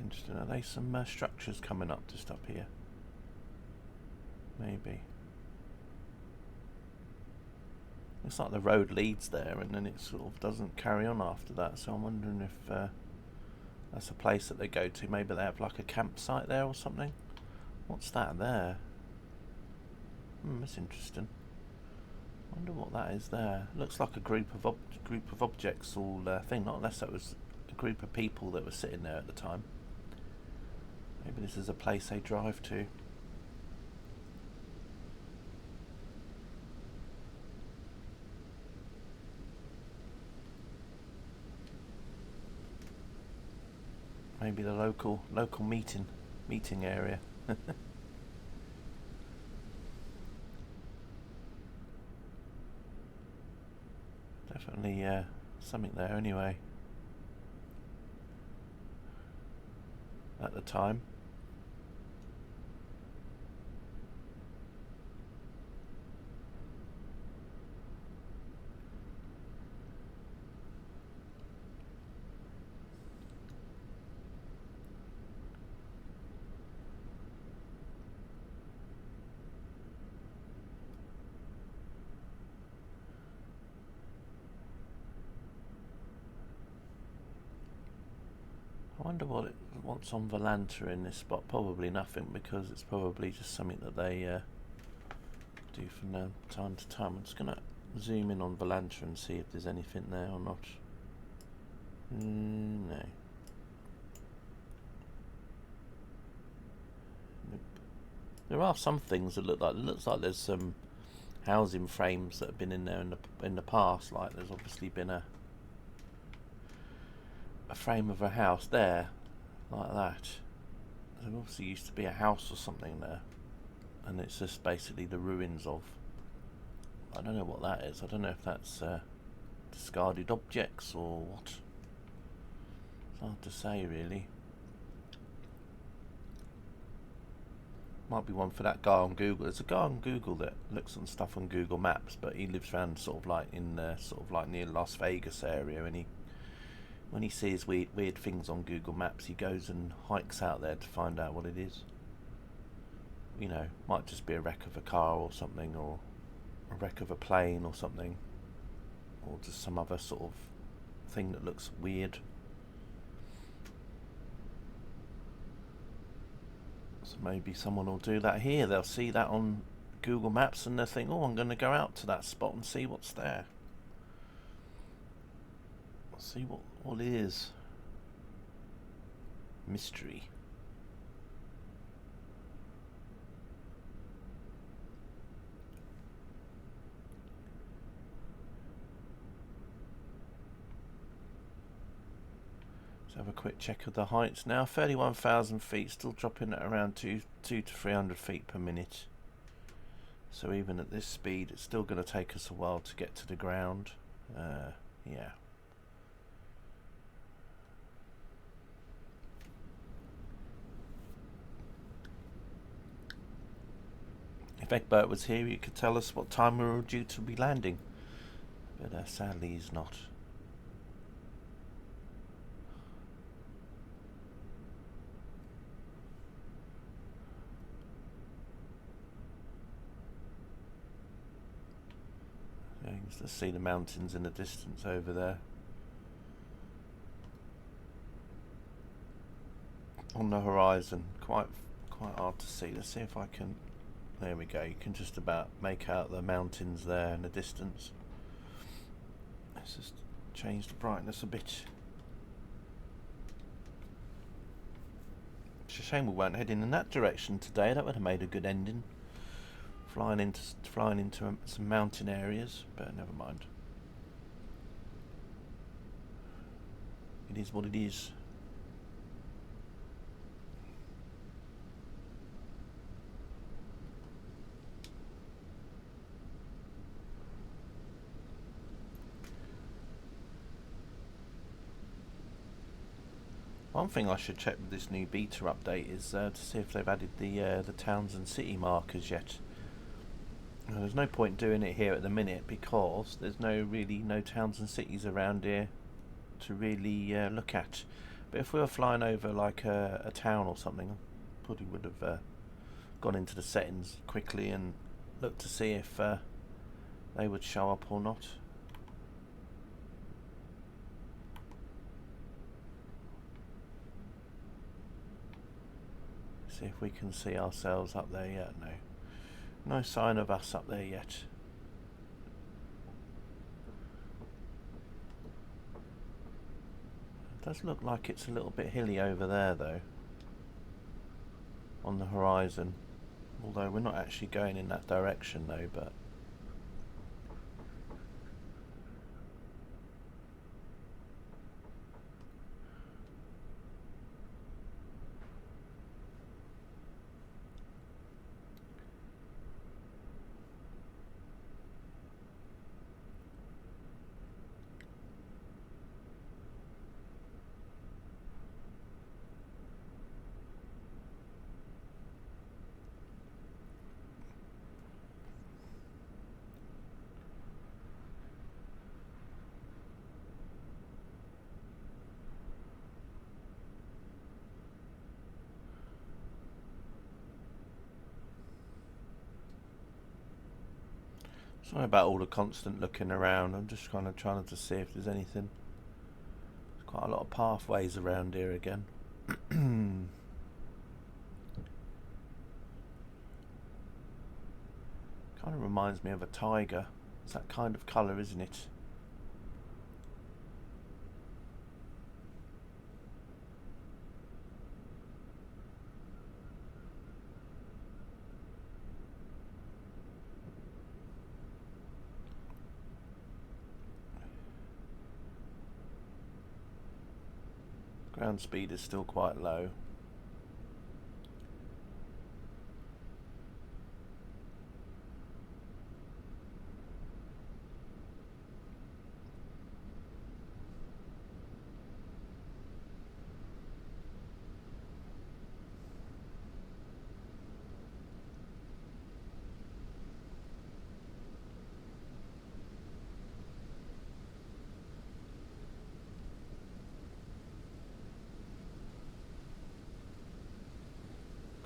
interesting. Are they some structures coming up just up here? Maybe. Looks like the road leads there and then it sort of doesn't carry on after that, so I'm wondering if that's a place that they go to. Maybe they have like a campsite there or something. What's that there? That's interesting. I wonder what that is there. Looks like a group of objects all thing, not unless that was a group of people that were sitting there at the time. Maybe this is a place they drive to. Maybe the local meeting area. Definitely something there anyway at the time. I wonder what's on Volanta in this spot. Probably nothing, because it's probably just something that they do from time to time. I'm just going to zoom in on Volanta and see if there's anything there or not. No. Nope. There are some things that looks like there's some housing frames that have been in there in the past. Like there's obviously been a frame of a house there, like that. There obviously used to be a house or something there, and it's just basically the ruins of. I don't know what that is. I don't know if that's discarded objects or what. It's hard to say, really. Might be one for that guy on Google. There's a guy on Google that looks on stuff on Google Maps, but he lives around sort of like in sort of like near Las Vegas area, and when he sees weird things on Google Maps, he goes and hikes out there to find out what it is. you know, might just be a wreck of a car or something, or a wreck of a plane or something, or just some other sort of thing that looks weird. So maybe someone will do that here. They'll see that on Google Maps and they'll think, oh, I'm going to go out to that spot and see what's there. See what it is. Mystery. Let's have a quick check of the heights now. 31,000 feet, still dropping at around 2 to 300 feet per minute. So even at this speed, it's still going to take us a while to get to the ground. Yeah. If Egbert was here, he could tell us what time we were due to be landing. But sadly, he's not. Yeah, you can just see the mountains in the distance over there. On the horizon, quite hard to see. Let's see if I can. There we go. You can just about make out the mountains there in the distance. Let's just change the brightness a bit. It's a shame we weren't heading in that direction today. That would have made a good ending. Flying into some mountain areas, but never mind. It is what it is. One thing I should check with this new beta update is to see if they've added the towns and city markers yet. Now, there's no point doing it here at the minute because there's no towns and cities around here to really look at. But if we were flying over like a town or something, I probably would have gone into the settings quickly and looked to see if they would show up or not. See if we can see ourselves up there yet. No sign of us up there yet. It does look like it's a little bit hilly over there though, on the horizon, although we're not actually going in that direction though, but sorry about all the constant looking around. I'm just kind of trying to see if there's anything. There's quite a lot of pathways around here again. Kind of reminds me of a tiger. It's that kind of colour, isn't it? Ground speed is still quite low.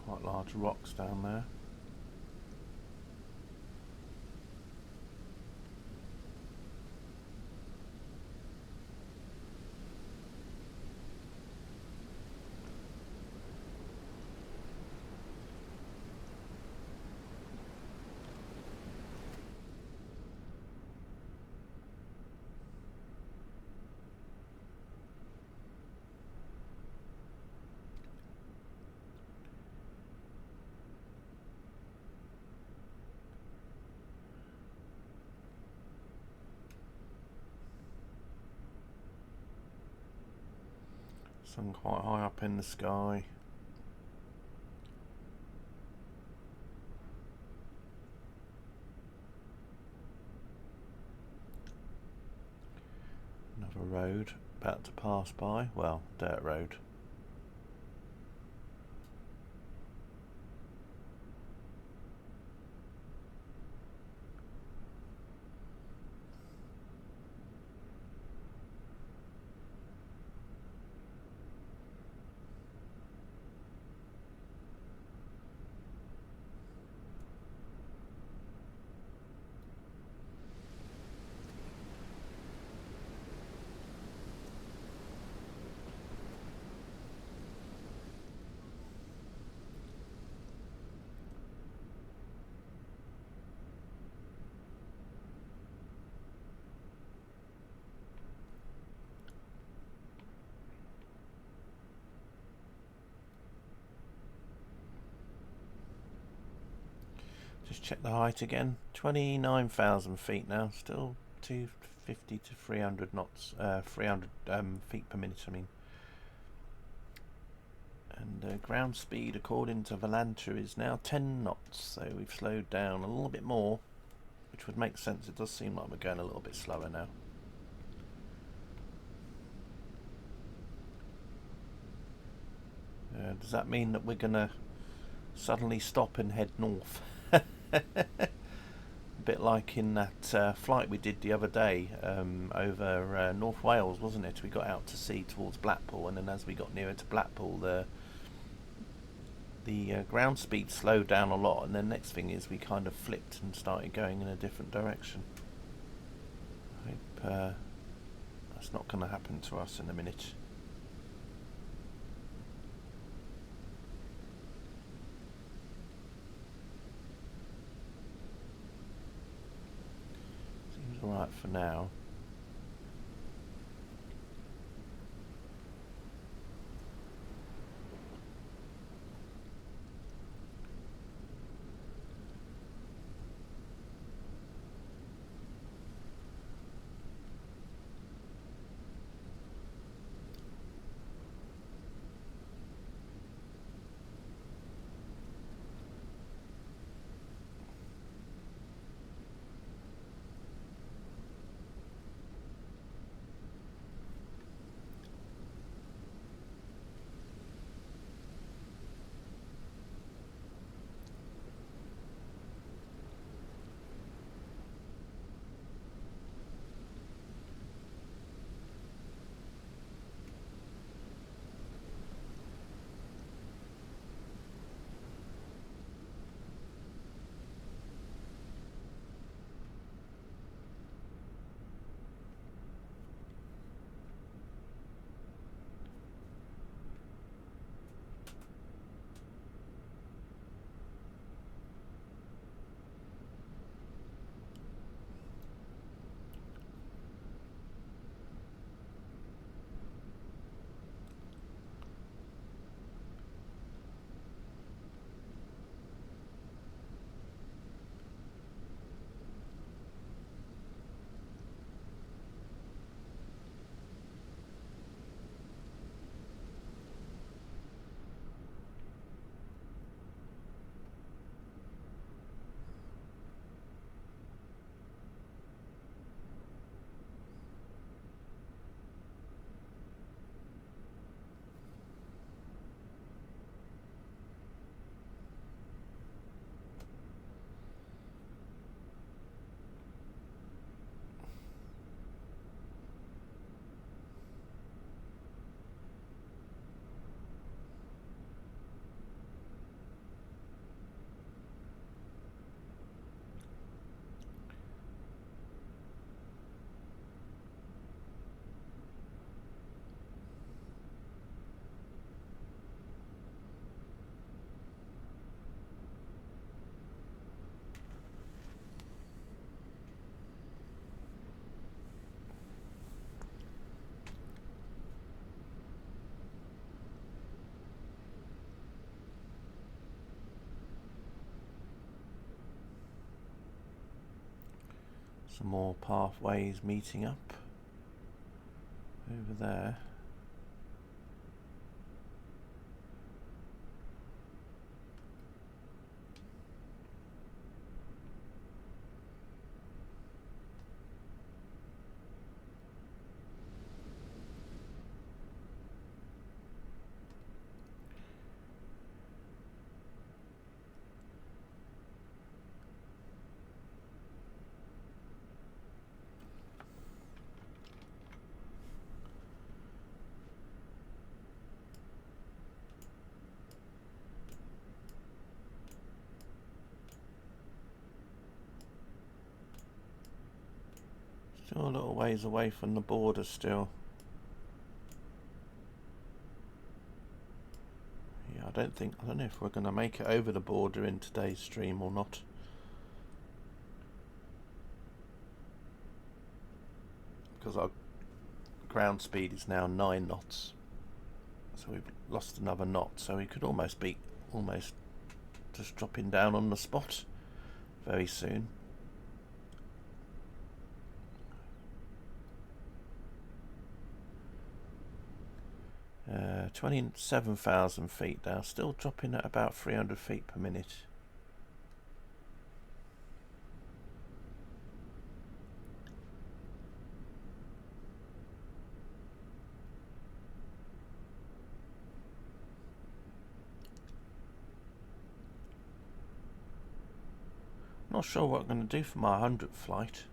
Quite large rocks down there. Sun quite high up in the sky. Another road about to pass by. Well, dirt road. Just check the height again. 29,000 feet now. Still 250 to 300 knots. 300 feet per minute, I mean. And ground speed, according to Volanta, is now 10 knots. So we've slowed down a little bit more, which would make sense. It does seem like we're going a little bit slower now. Does that mean that we're going to suddenly stop and head north? A bit like in that flight we did the other day over North Wales, wasn't it? We got out to sea towards Blackpool, and then as we got nearer to Blackpool, the ground speed slowed down a lot, and then next thing is we kind of flipped and started going in a different direction. I hope that's not going to happen to us in a minute. Alright for now. Some more pathways meeting up over there. Still a little ways away from the border still. Yeah, I don't know if we're going to make it over the border in today's stream or not. Because our ground speed is now 9 knots. So we've lost another knot, so we could almost just dropping down on the spot very soon. 27,000 feet now, still dropping at about 300 feet per minute. Not sure what I'm going to do for my 100th flight.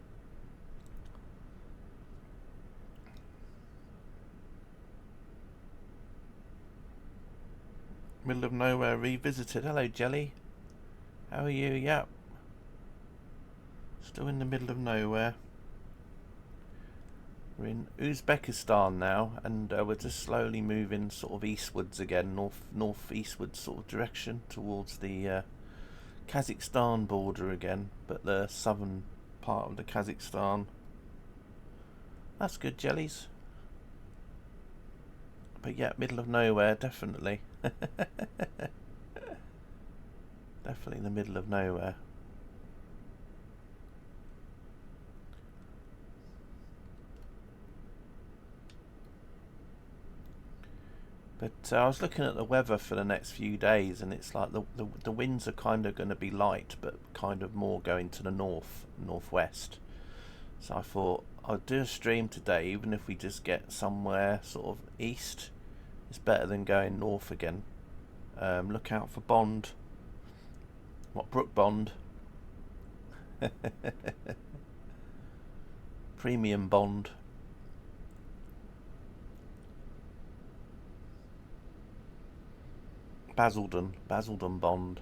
Middle of nowhere revisited. Hello, Jelly. How are you? Yep. Still in the middle of nowhere. We're in Uzbekistan now, and we're just slowly moving sort of eastwards again, northeastward sort of direction towards the Kazakhstan border again, but the southern part of the Kazakhstan. That's good, Jellies. But yeah, middle of nowhere, definitely. Definitely the middle of nowhere. But I was looking at the weather for the next few days, and it's like the winds are kind of going to be light, but kind of more going to the northwest. So I thought I'd do a stream today, even if we just get somewhere sort of east. It's better than going north again. Look out for Bond. What, Brook Bond? Premium Bond. Basildon Bond.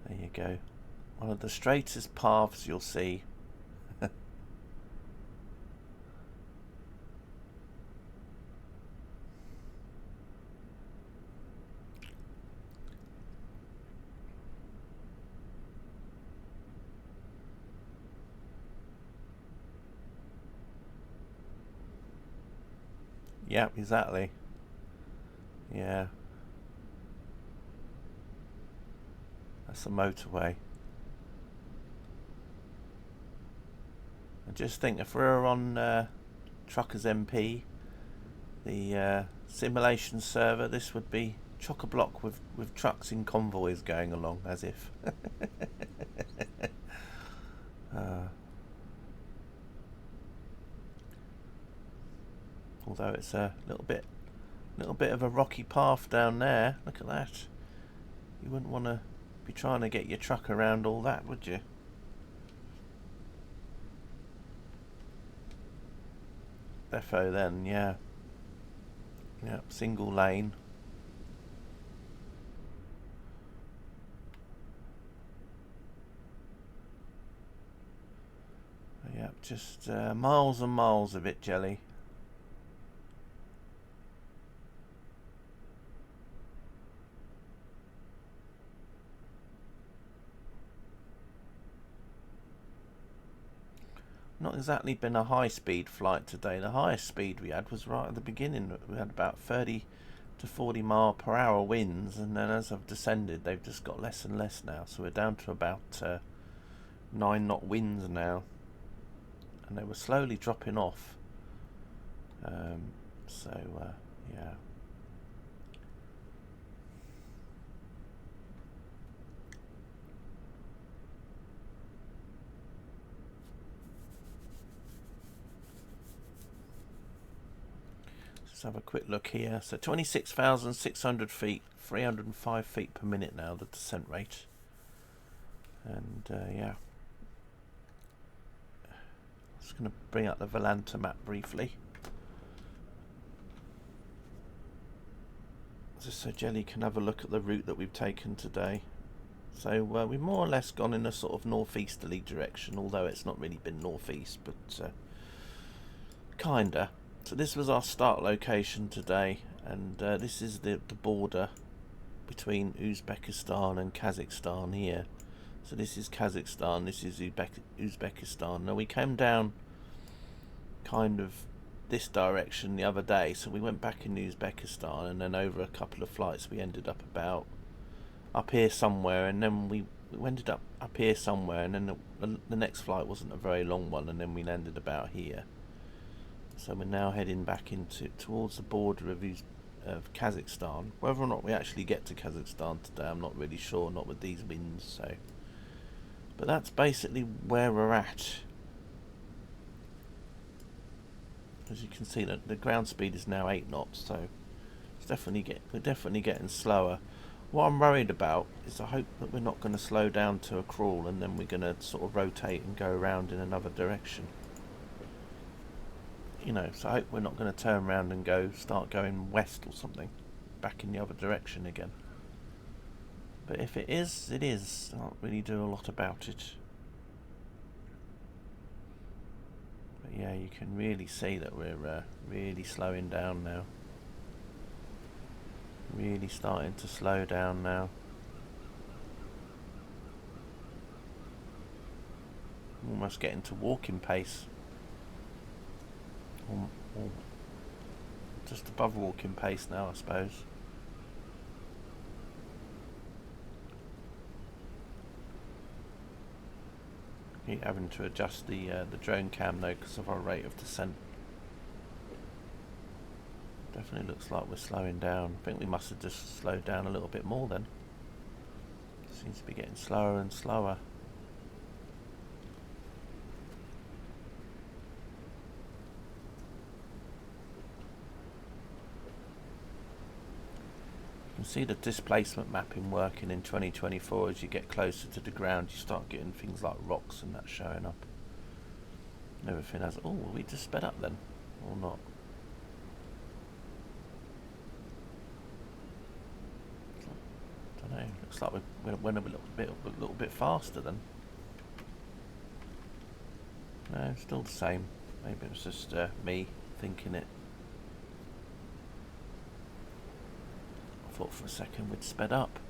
There you go. One of the straightest paths you'll see. Yep, exactly. Yeah. That's a motorway. I just think if we were on Truckers MP, the simulation server, this would be chock-a-block with trucks in convoys going along, as if. Although it's a little bit of a rocky path down there. Look at that. You wouldn't want to be trying to get your truck around all that, would you? Defo then, yeah. Yep, single lane. Yep, just miles and miles of it, Jelly. Not exactly been a high-speed flight today. The highest speed we had was right at the beginning. We had about 30 to 40 mile per hour winds, and then as I've descended, they've just got less and less now. So we're down to about 9 knot winds now, and they were slowly dropping off. Yeah. Let's have a quick look here. So 26,600 feet, 305 feet per minute now, the descent rate. And yeah. just going to bring up the Volanta map briefly, just so Jelly can have a look at the route that we've taken today. So we've more or less gone in a sort of northeasterly direction, although it's not really been northeast, but kinda. So this was our start location today, and this is the border between Uzbekistan and Kazakhstan here. So this is Kazakhstan, this is Uzbekistan. Now we came down kind of this direction the other day, so we went back in Uzbekistan, and then over a couple of flights we ended up about up here somewhere, and then we ended up here somewhere, and then the next flight wasn't a very long one, and then we landed about here. So we're now heading back towards the border of Kazakhstan. Whether or not we actually get to Kazakhstan today, I'm not really sure, not with these winds. So, but that's basically where we're at. As you can see, the ground speed is now 8 knots, so it's we're definitely getting slower. What I'm worried about is I hope that we're not going to slow down to a crawl, and then we're going to sort of rotate and go around in another direction. You know, so I hope we're not going to turn around and start going west or something, back in the other direction again. But if it is, it is. I can't really do a lot about it. But yeah, you can really see that we're really slowing down now. Really starting to slow down now. Almost getting to walking pace. Or just above walking pace now, I suppose. Keep having to adjust the drone cam though because of our rate of descent. Definitely looks like we're slowing down. I think we must have just slowed down a little bit more then. Seems to be getting slower and slower. You can see the displacement mapping working in 2024. As you get closer to the ground, you start getting things like rocks and that showing up. And everything has... Oh, we just sped up then? Or not? No, looks like we went a little bit faster then. No, still the same. Maybe it was just me thinking it. I thought for a second we'd sped up.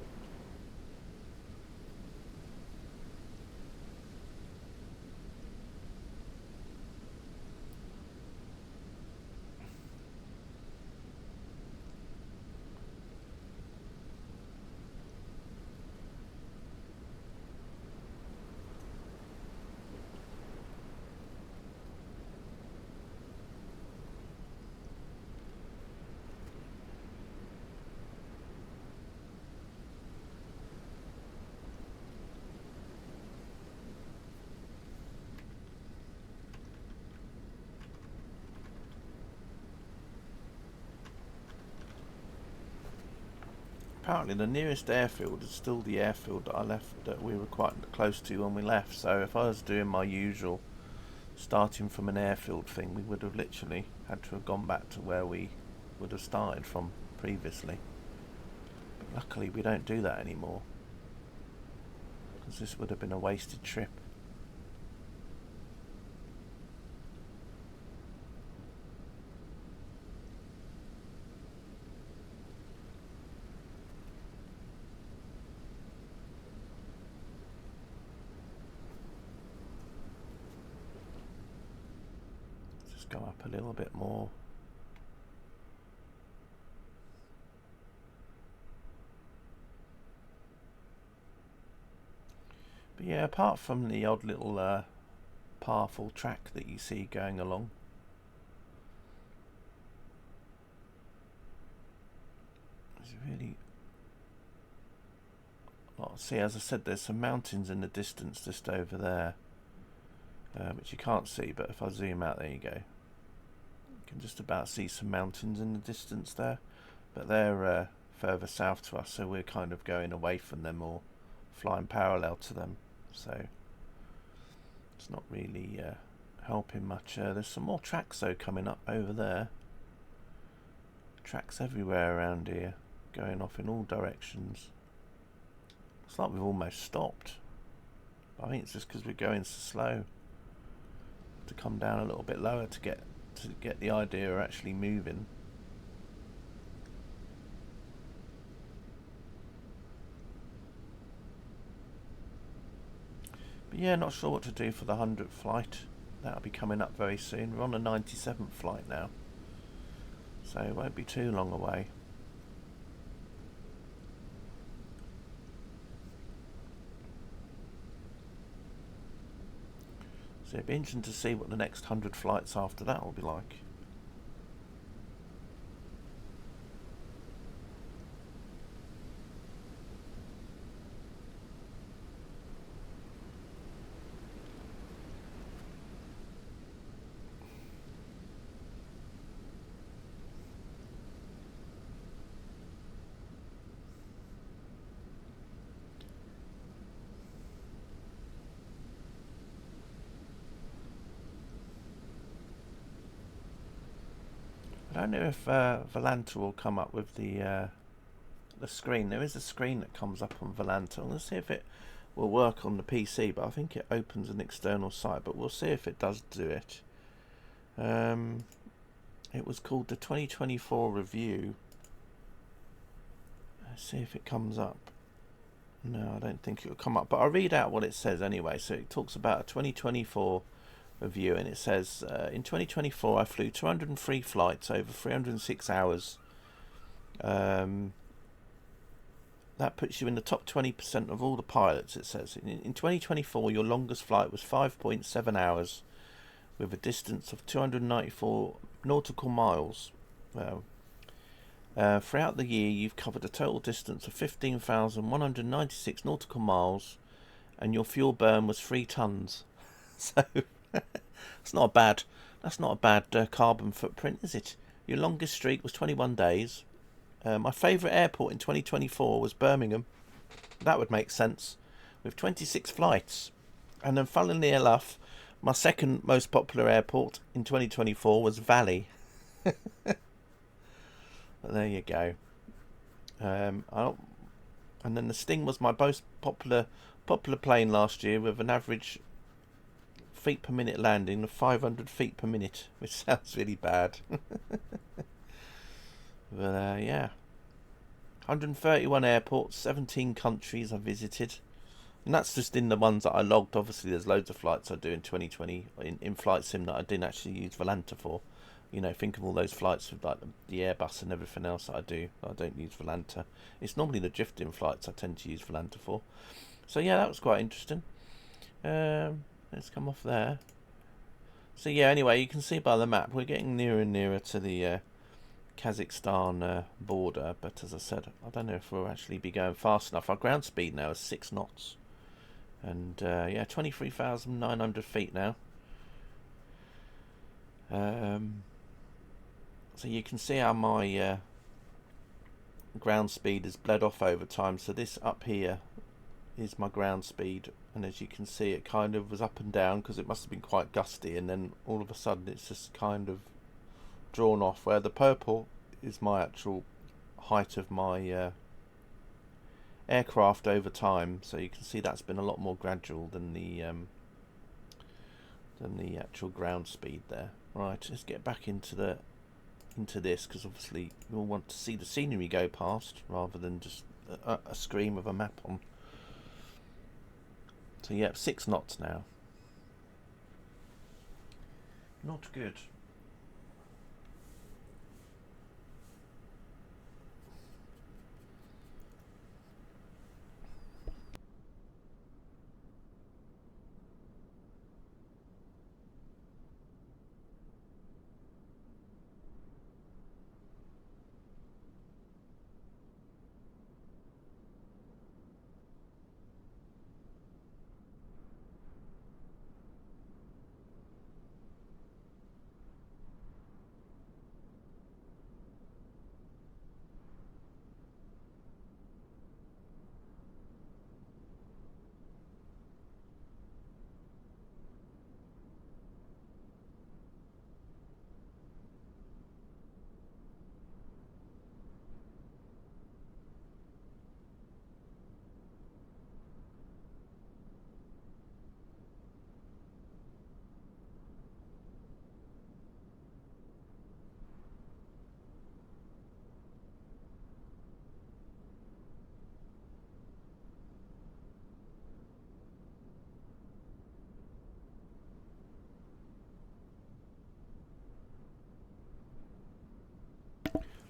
Apparently the nearest airfield is still the airfield that we were quite close to when we left. So if I was doing my usual starting from an airfield thing, we would have literally had to have gone back to where we would have started from previously. But luckily we don't do that anymore, because this would have been a wasted trip. Go up a little bit more. But yeah, apart from the odd little path or track that you see going along, there's really a lot. See, as I said, there's some mountains in the distance just over there, which you can't see, but if I zoom out, there you go. You can just about see some mountains in the distance there, but they're further south to us, so we're kind of going away from them or flying parallel to them, so it's not really helping much. There's some more tracks though coming up over there. Tracks everywhere around here, going off in all directions. It's like we've almost stopped. I think it's just because we're going so slow. To come down a little bit lower to get the idea of actually moving. But yeah, not sure what to do for the 100th flight. That'll be coming up very soon. We're on the 97th flight now, so it won't be too long away. So it'll be interesting to see what the next 100 flights after that will be like. I don't know if Volanta will come up with the screen. There is a screen that comes up on Volanta. Let's see if it will work on the PC, but I think it opens an external site, but we'll see if it does do it. It was called the 2024 review. Let's see if it comes up. No, I don't think it will come up, but I'll read out what it says anyway. So it talks about a 2024 review, and it says in 2024 I flew 203 flights over 306 hours. That puts you in the top 20% of all the pilots, it says. In 2024 your longest flight was 5.7 hours with a distance of 294 nautical miles. Throughout the year you've covered a total distance of 15,196 nautical miles and your fuel burn was 3 tons. So that's not a bad carbon footprint, is it? Your longest streak was 21 days. My favourite airport in 2024 was Birmingham. That would make sense, with 26 flights. And then, funnily enough, my second most popular airport in 2024 was Valley. But there you go. And then the Sting was my most popular plane last year, with an average feet per minute landing of 500 feet per minute, which sounds really bad. But yeah, 131 airports, 17 countries I visited, and that's just in the ones that I logged. Obviously there's loads of flights I do in 2020 in Flight Sim that I didn't actually use Volanta for. You know, think of all those flights with like the Airbus and everything else that I do. I don't use Volanta. It's normally the drifting flights I tend to use Volanta for. So yeah, that was quite interesting. Let's come off there. So yeah, anyway, you can see by the map we're getting nearer and nearer to the Kazakhstan border, but as I said, I don't know if we'll actually be going fast enough. Our ground speed now is 6 knots, and yeah, 23,900 feet now. So you can see how my ground speed has bled off over time. So this up here is my ground speed, and as you can see it kind of was up and down because it must have been quite gusty, and then all of a sudden it's just kind of drawn off, where the purple is my actual height of my aircraft over time. So you can see that's been a lot more gradual than the actual ground speed there. Right, let's get back into this, because obviously we all want to see the scenery go past rather than just a screen with a map on. So yeah, 6 knots now. Not good.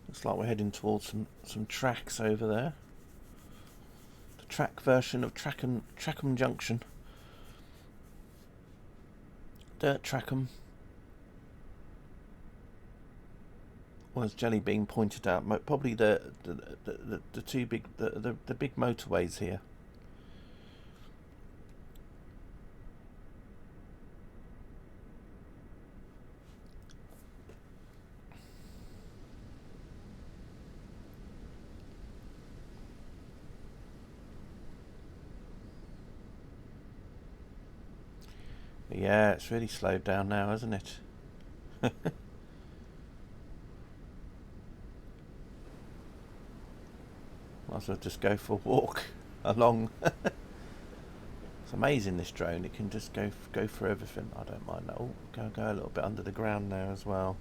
Looks like we're heading towards some tracks over there. The track version of Trackham Junction. Dirt Trackham. Well, as Jelly Bean pointed out, probably the two big the big motorways here. Yeah, it's really slowed down now, hasn't it? Might as well just go for a walk along. It's amazing, this drone. It can just go for everything. I don't mind that. Oh, go a little bit under the ground there as well.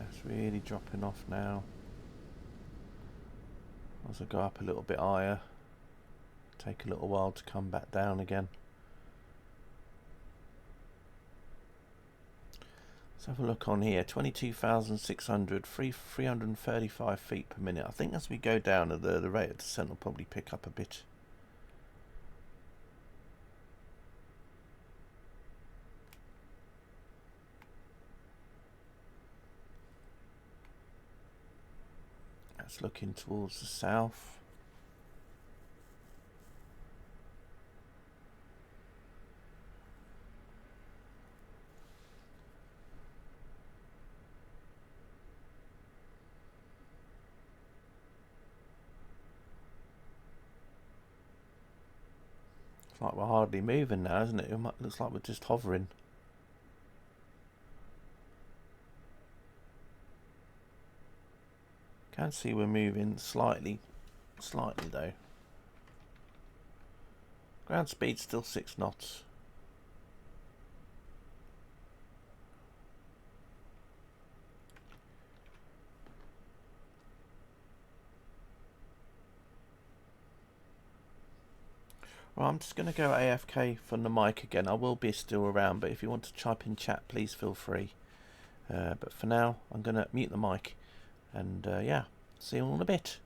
It's really dropping off now. As I go up a little bit higher, take a little while to come back down again. Let's have a look on here. 22,600, 335 feet per minute. I think as we go down, the rate of descent will probably pick up a bit. That's looking towards the south. It's like we're hardly moving now, isn't it? It looks like we're just hovering. Can see we're moving slightly though. Ground speed still 6 knots. Well, I'm just going to go AFK from the mic again. I will be still around, but if you want to type in chat, please feel free. But for now, I'm going to mute the mic. And yeah, see you all in a bit.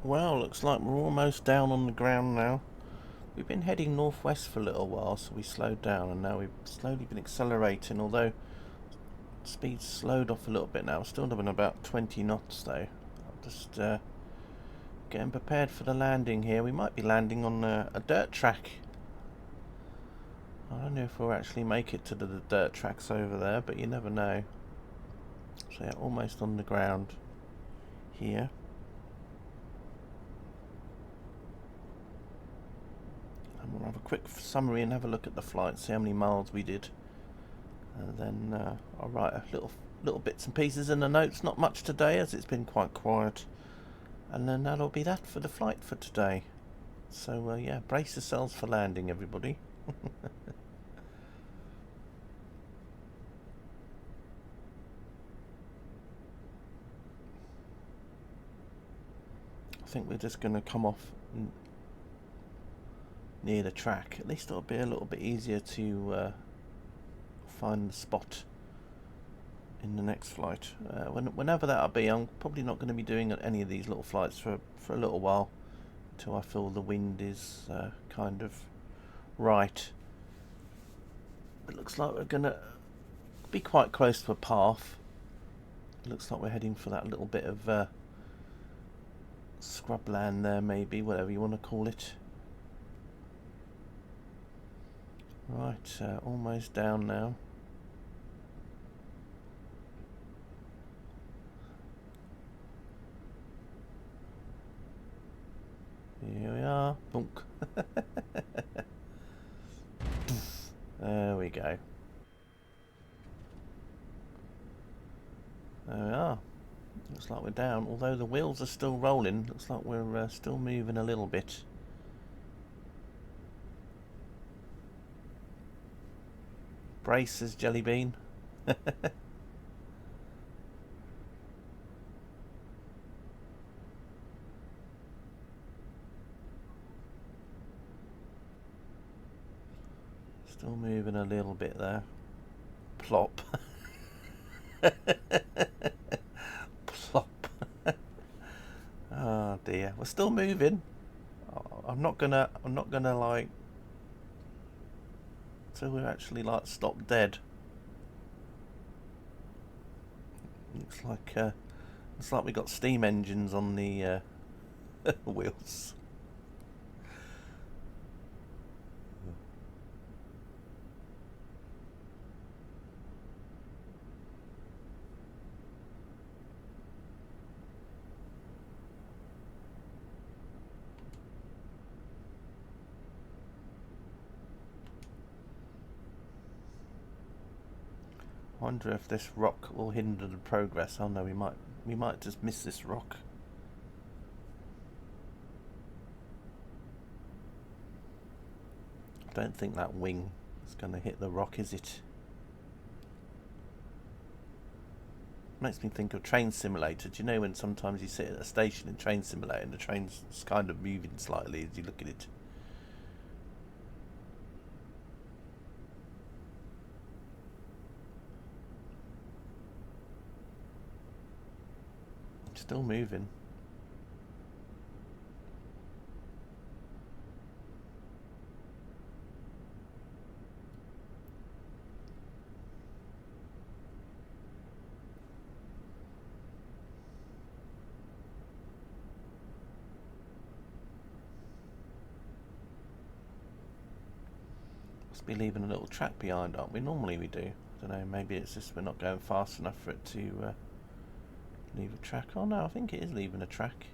Well, looks like we're almost down on the ground now. We've been heading northwest for a little while, so we slowed down, and now we've slowly been accelerating, although speed's slowed off a little bit now. We're still doing about 20 knots though. I'm just getting prepared for the landing here. We might be landing on a dirt track. I don't know if we'll actually make it to the dirt tracks over there, but you never know. So yeah, almost on the ground here. And we'll have a quick summary and have a look at the flight, see how many miles we did. And then I'll write a little bits and pieces in the notes. Not much today, as it's been quite quiet. And then that'll be that for the flight for today. So yeah, brace yourselves for landing, everybody. I think we're just going to come off near the track. At least it'll be a little bit easier to find the spot in the next flight. Whenever that'll be, I'm probably not going to be doing any of these little flights for a little while, until I feel the wind is kind of right. It looks like we're going to be quite close to a path. It looks like we're heading for that little bit of scrubland there, maybe, whatever you want to call it. Right, almost down now. Here we are. Bonk. There we go. There we are. Looks like we're down, although the wheels are still rolling. Looks like we're still moving a little bit. Braces, Jelly Bean. Still moving a little bit there. Plop. Plop. Oh dear. We're still moving. I'm not gonna like till we're actually like stop dead. Looks like we got steam engines on the wheels. I wonder if this rock will hinder the progress. Oh no, we might just miss this rock. I don't think that wing is going to hit the rock, is it? Makes me think of Train Simulator. Do you know when sometimes you sit at a station in Train Simulator and the train's kind of moving slightly as you look at it? Still moving. Must be leaving a little track behind, aren't we? Normally we do. I don't know, maybe it's just we're not going fast enough for it to leave a track. Oh no, I think it is leaving a track.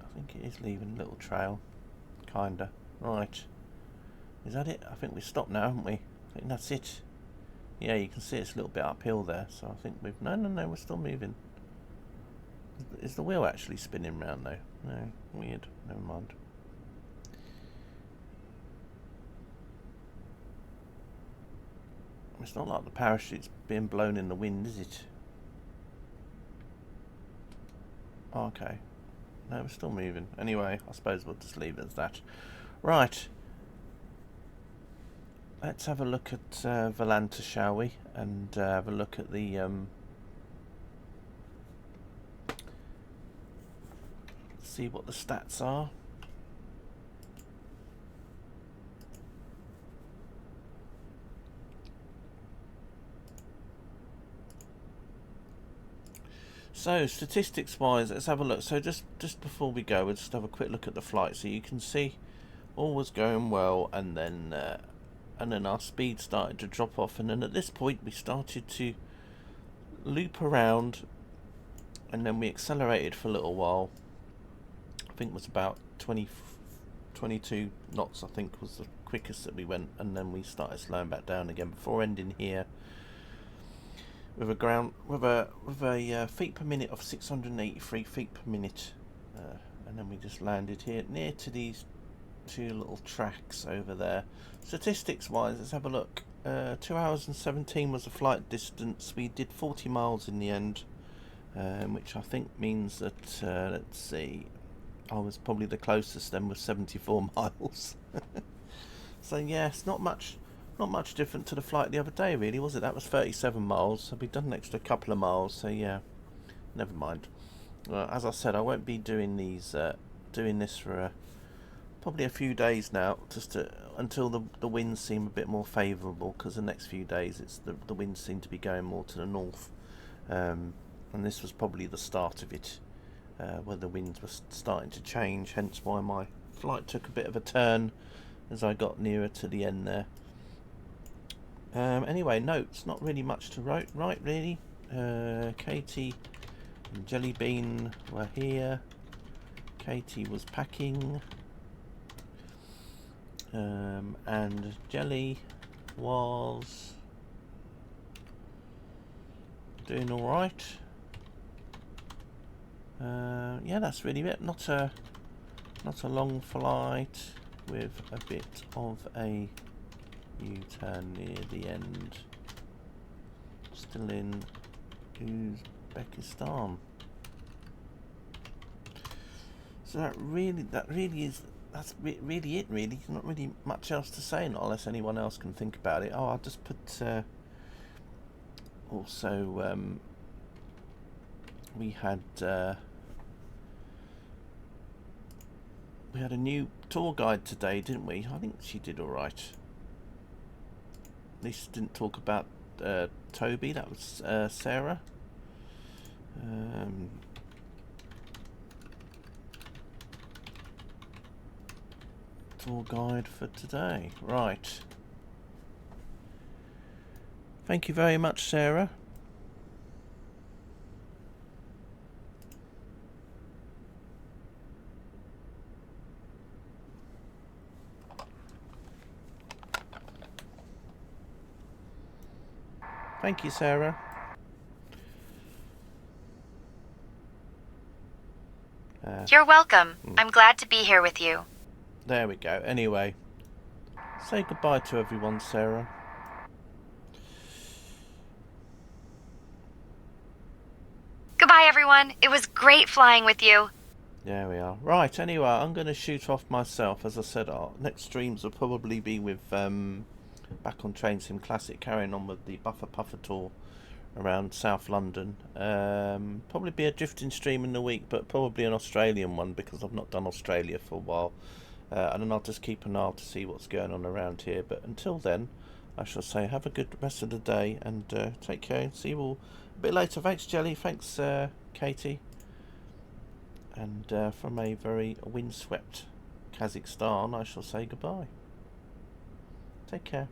I think it is leaving a little trail. Kinda. Right. Is that it? I think we've stopped now, haven't we? I think that's it. Yeah, you can see it's a little bit uphill there, so I think we've... No, we're still moving. Is the wheel actually spinning round though? No, weird. Never mind. It's not like the parachute's being blown in the wind, is it? Oh, okay. No, we're still moving. Anyway, I suppose we'll just leave it as that. Right. Let's have a look at Volanta, shall we? And have a look at the see what the stats are. So statistics wise, let's have a look. So just before we go, we'll just have a quick look at the flight, so you can see all was going well, and then our speed started to drop off, and then at this point we started to loop around, and then we accelerated for a little while. I think it was about 22 knots, I think was the quickest that we went, and then we started slowing back down again before ending here with a feet per minute of 683 feet per minute, and then we just landed here near to these two little tracks over there. Statistics wise, let's have a look. 2 hours and 17 was the flight distance. We did 40 miles in the end, which I think means that let's see, I was probably the closest then with 74 miles. So yes, not much different to the flight the other day, really, was it? That was 37 miles, so we've done an extra couple of miles, so yeah, never mind. As I said, I won't be doing this for probably a few days now, just until the winds seem a bit more favourable, because the next few days the winds seem to be going more to the north, and this was probably the start of it, where the winds were starting to change, hence why my flight took a bit of a turn as I got nearer to the end there. Anyway, notes, not really much to write really. Katie and Jellybean were here. Katie was packing, and Jelly was doing all right. Yeah, that's really it. Not a long flight with a bit of a U-turn near the end. Still in Uzbekistan. So that's really it. Really, not really much else to say, not unless anyone else can think about it. Oh, I'll just put also we had a new tour guide today, didn't we? I think she did all right. At least didn't talk about Toby. That was Sarah. Tour guide for today. Right. Thank you very much, Sarah. Thank you, Sarah. You're welcome. I'm glad to be here with you. There we go. Anyway, say goodbye to everyone, Sarah. Goodbye, everyone. It was great flying with you. There we are. Right, anyway, I'm going to shoot off myself. As I said, our next streams will probably be with back on Train Sim Classic, carrying on with the Buffer Puffer tour around South London. Probably be a drifting stream in the week, but probably an Australian one, because I've not done Australia for a while. And then I'll just keep an eye out to see what's going on around here. But until then, I shall say have a good rest of the day, and take care, and see you all a bit later. Thanks, Jelly. Thanks, Katie. And from a very windswept Kazakhstan, I shall say goodbye. Take care.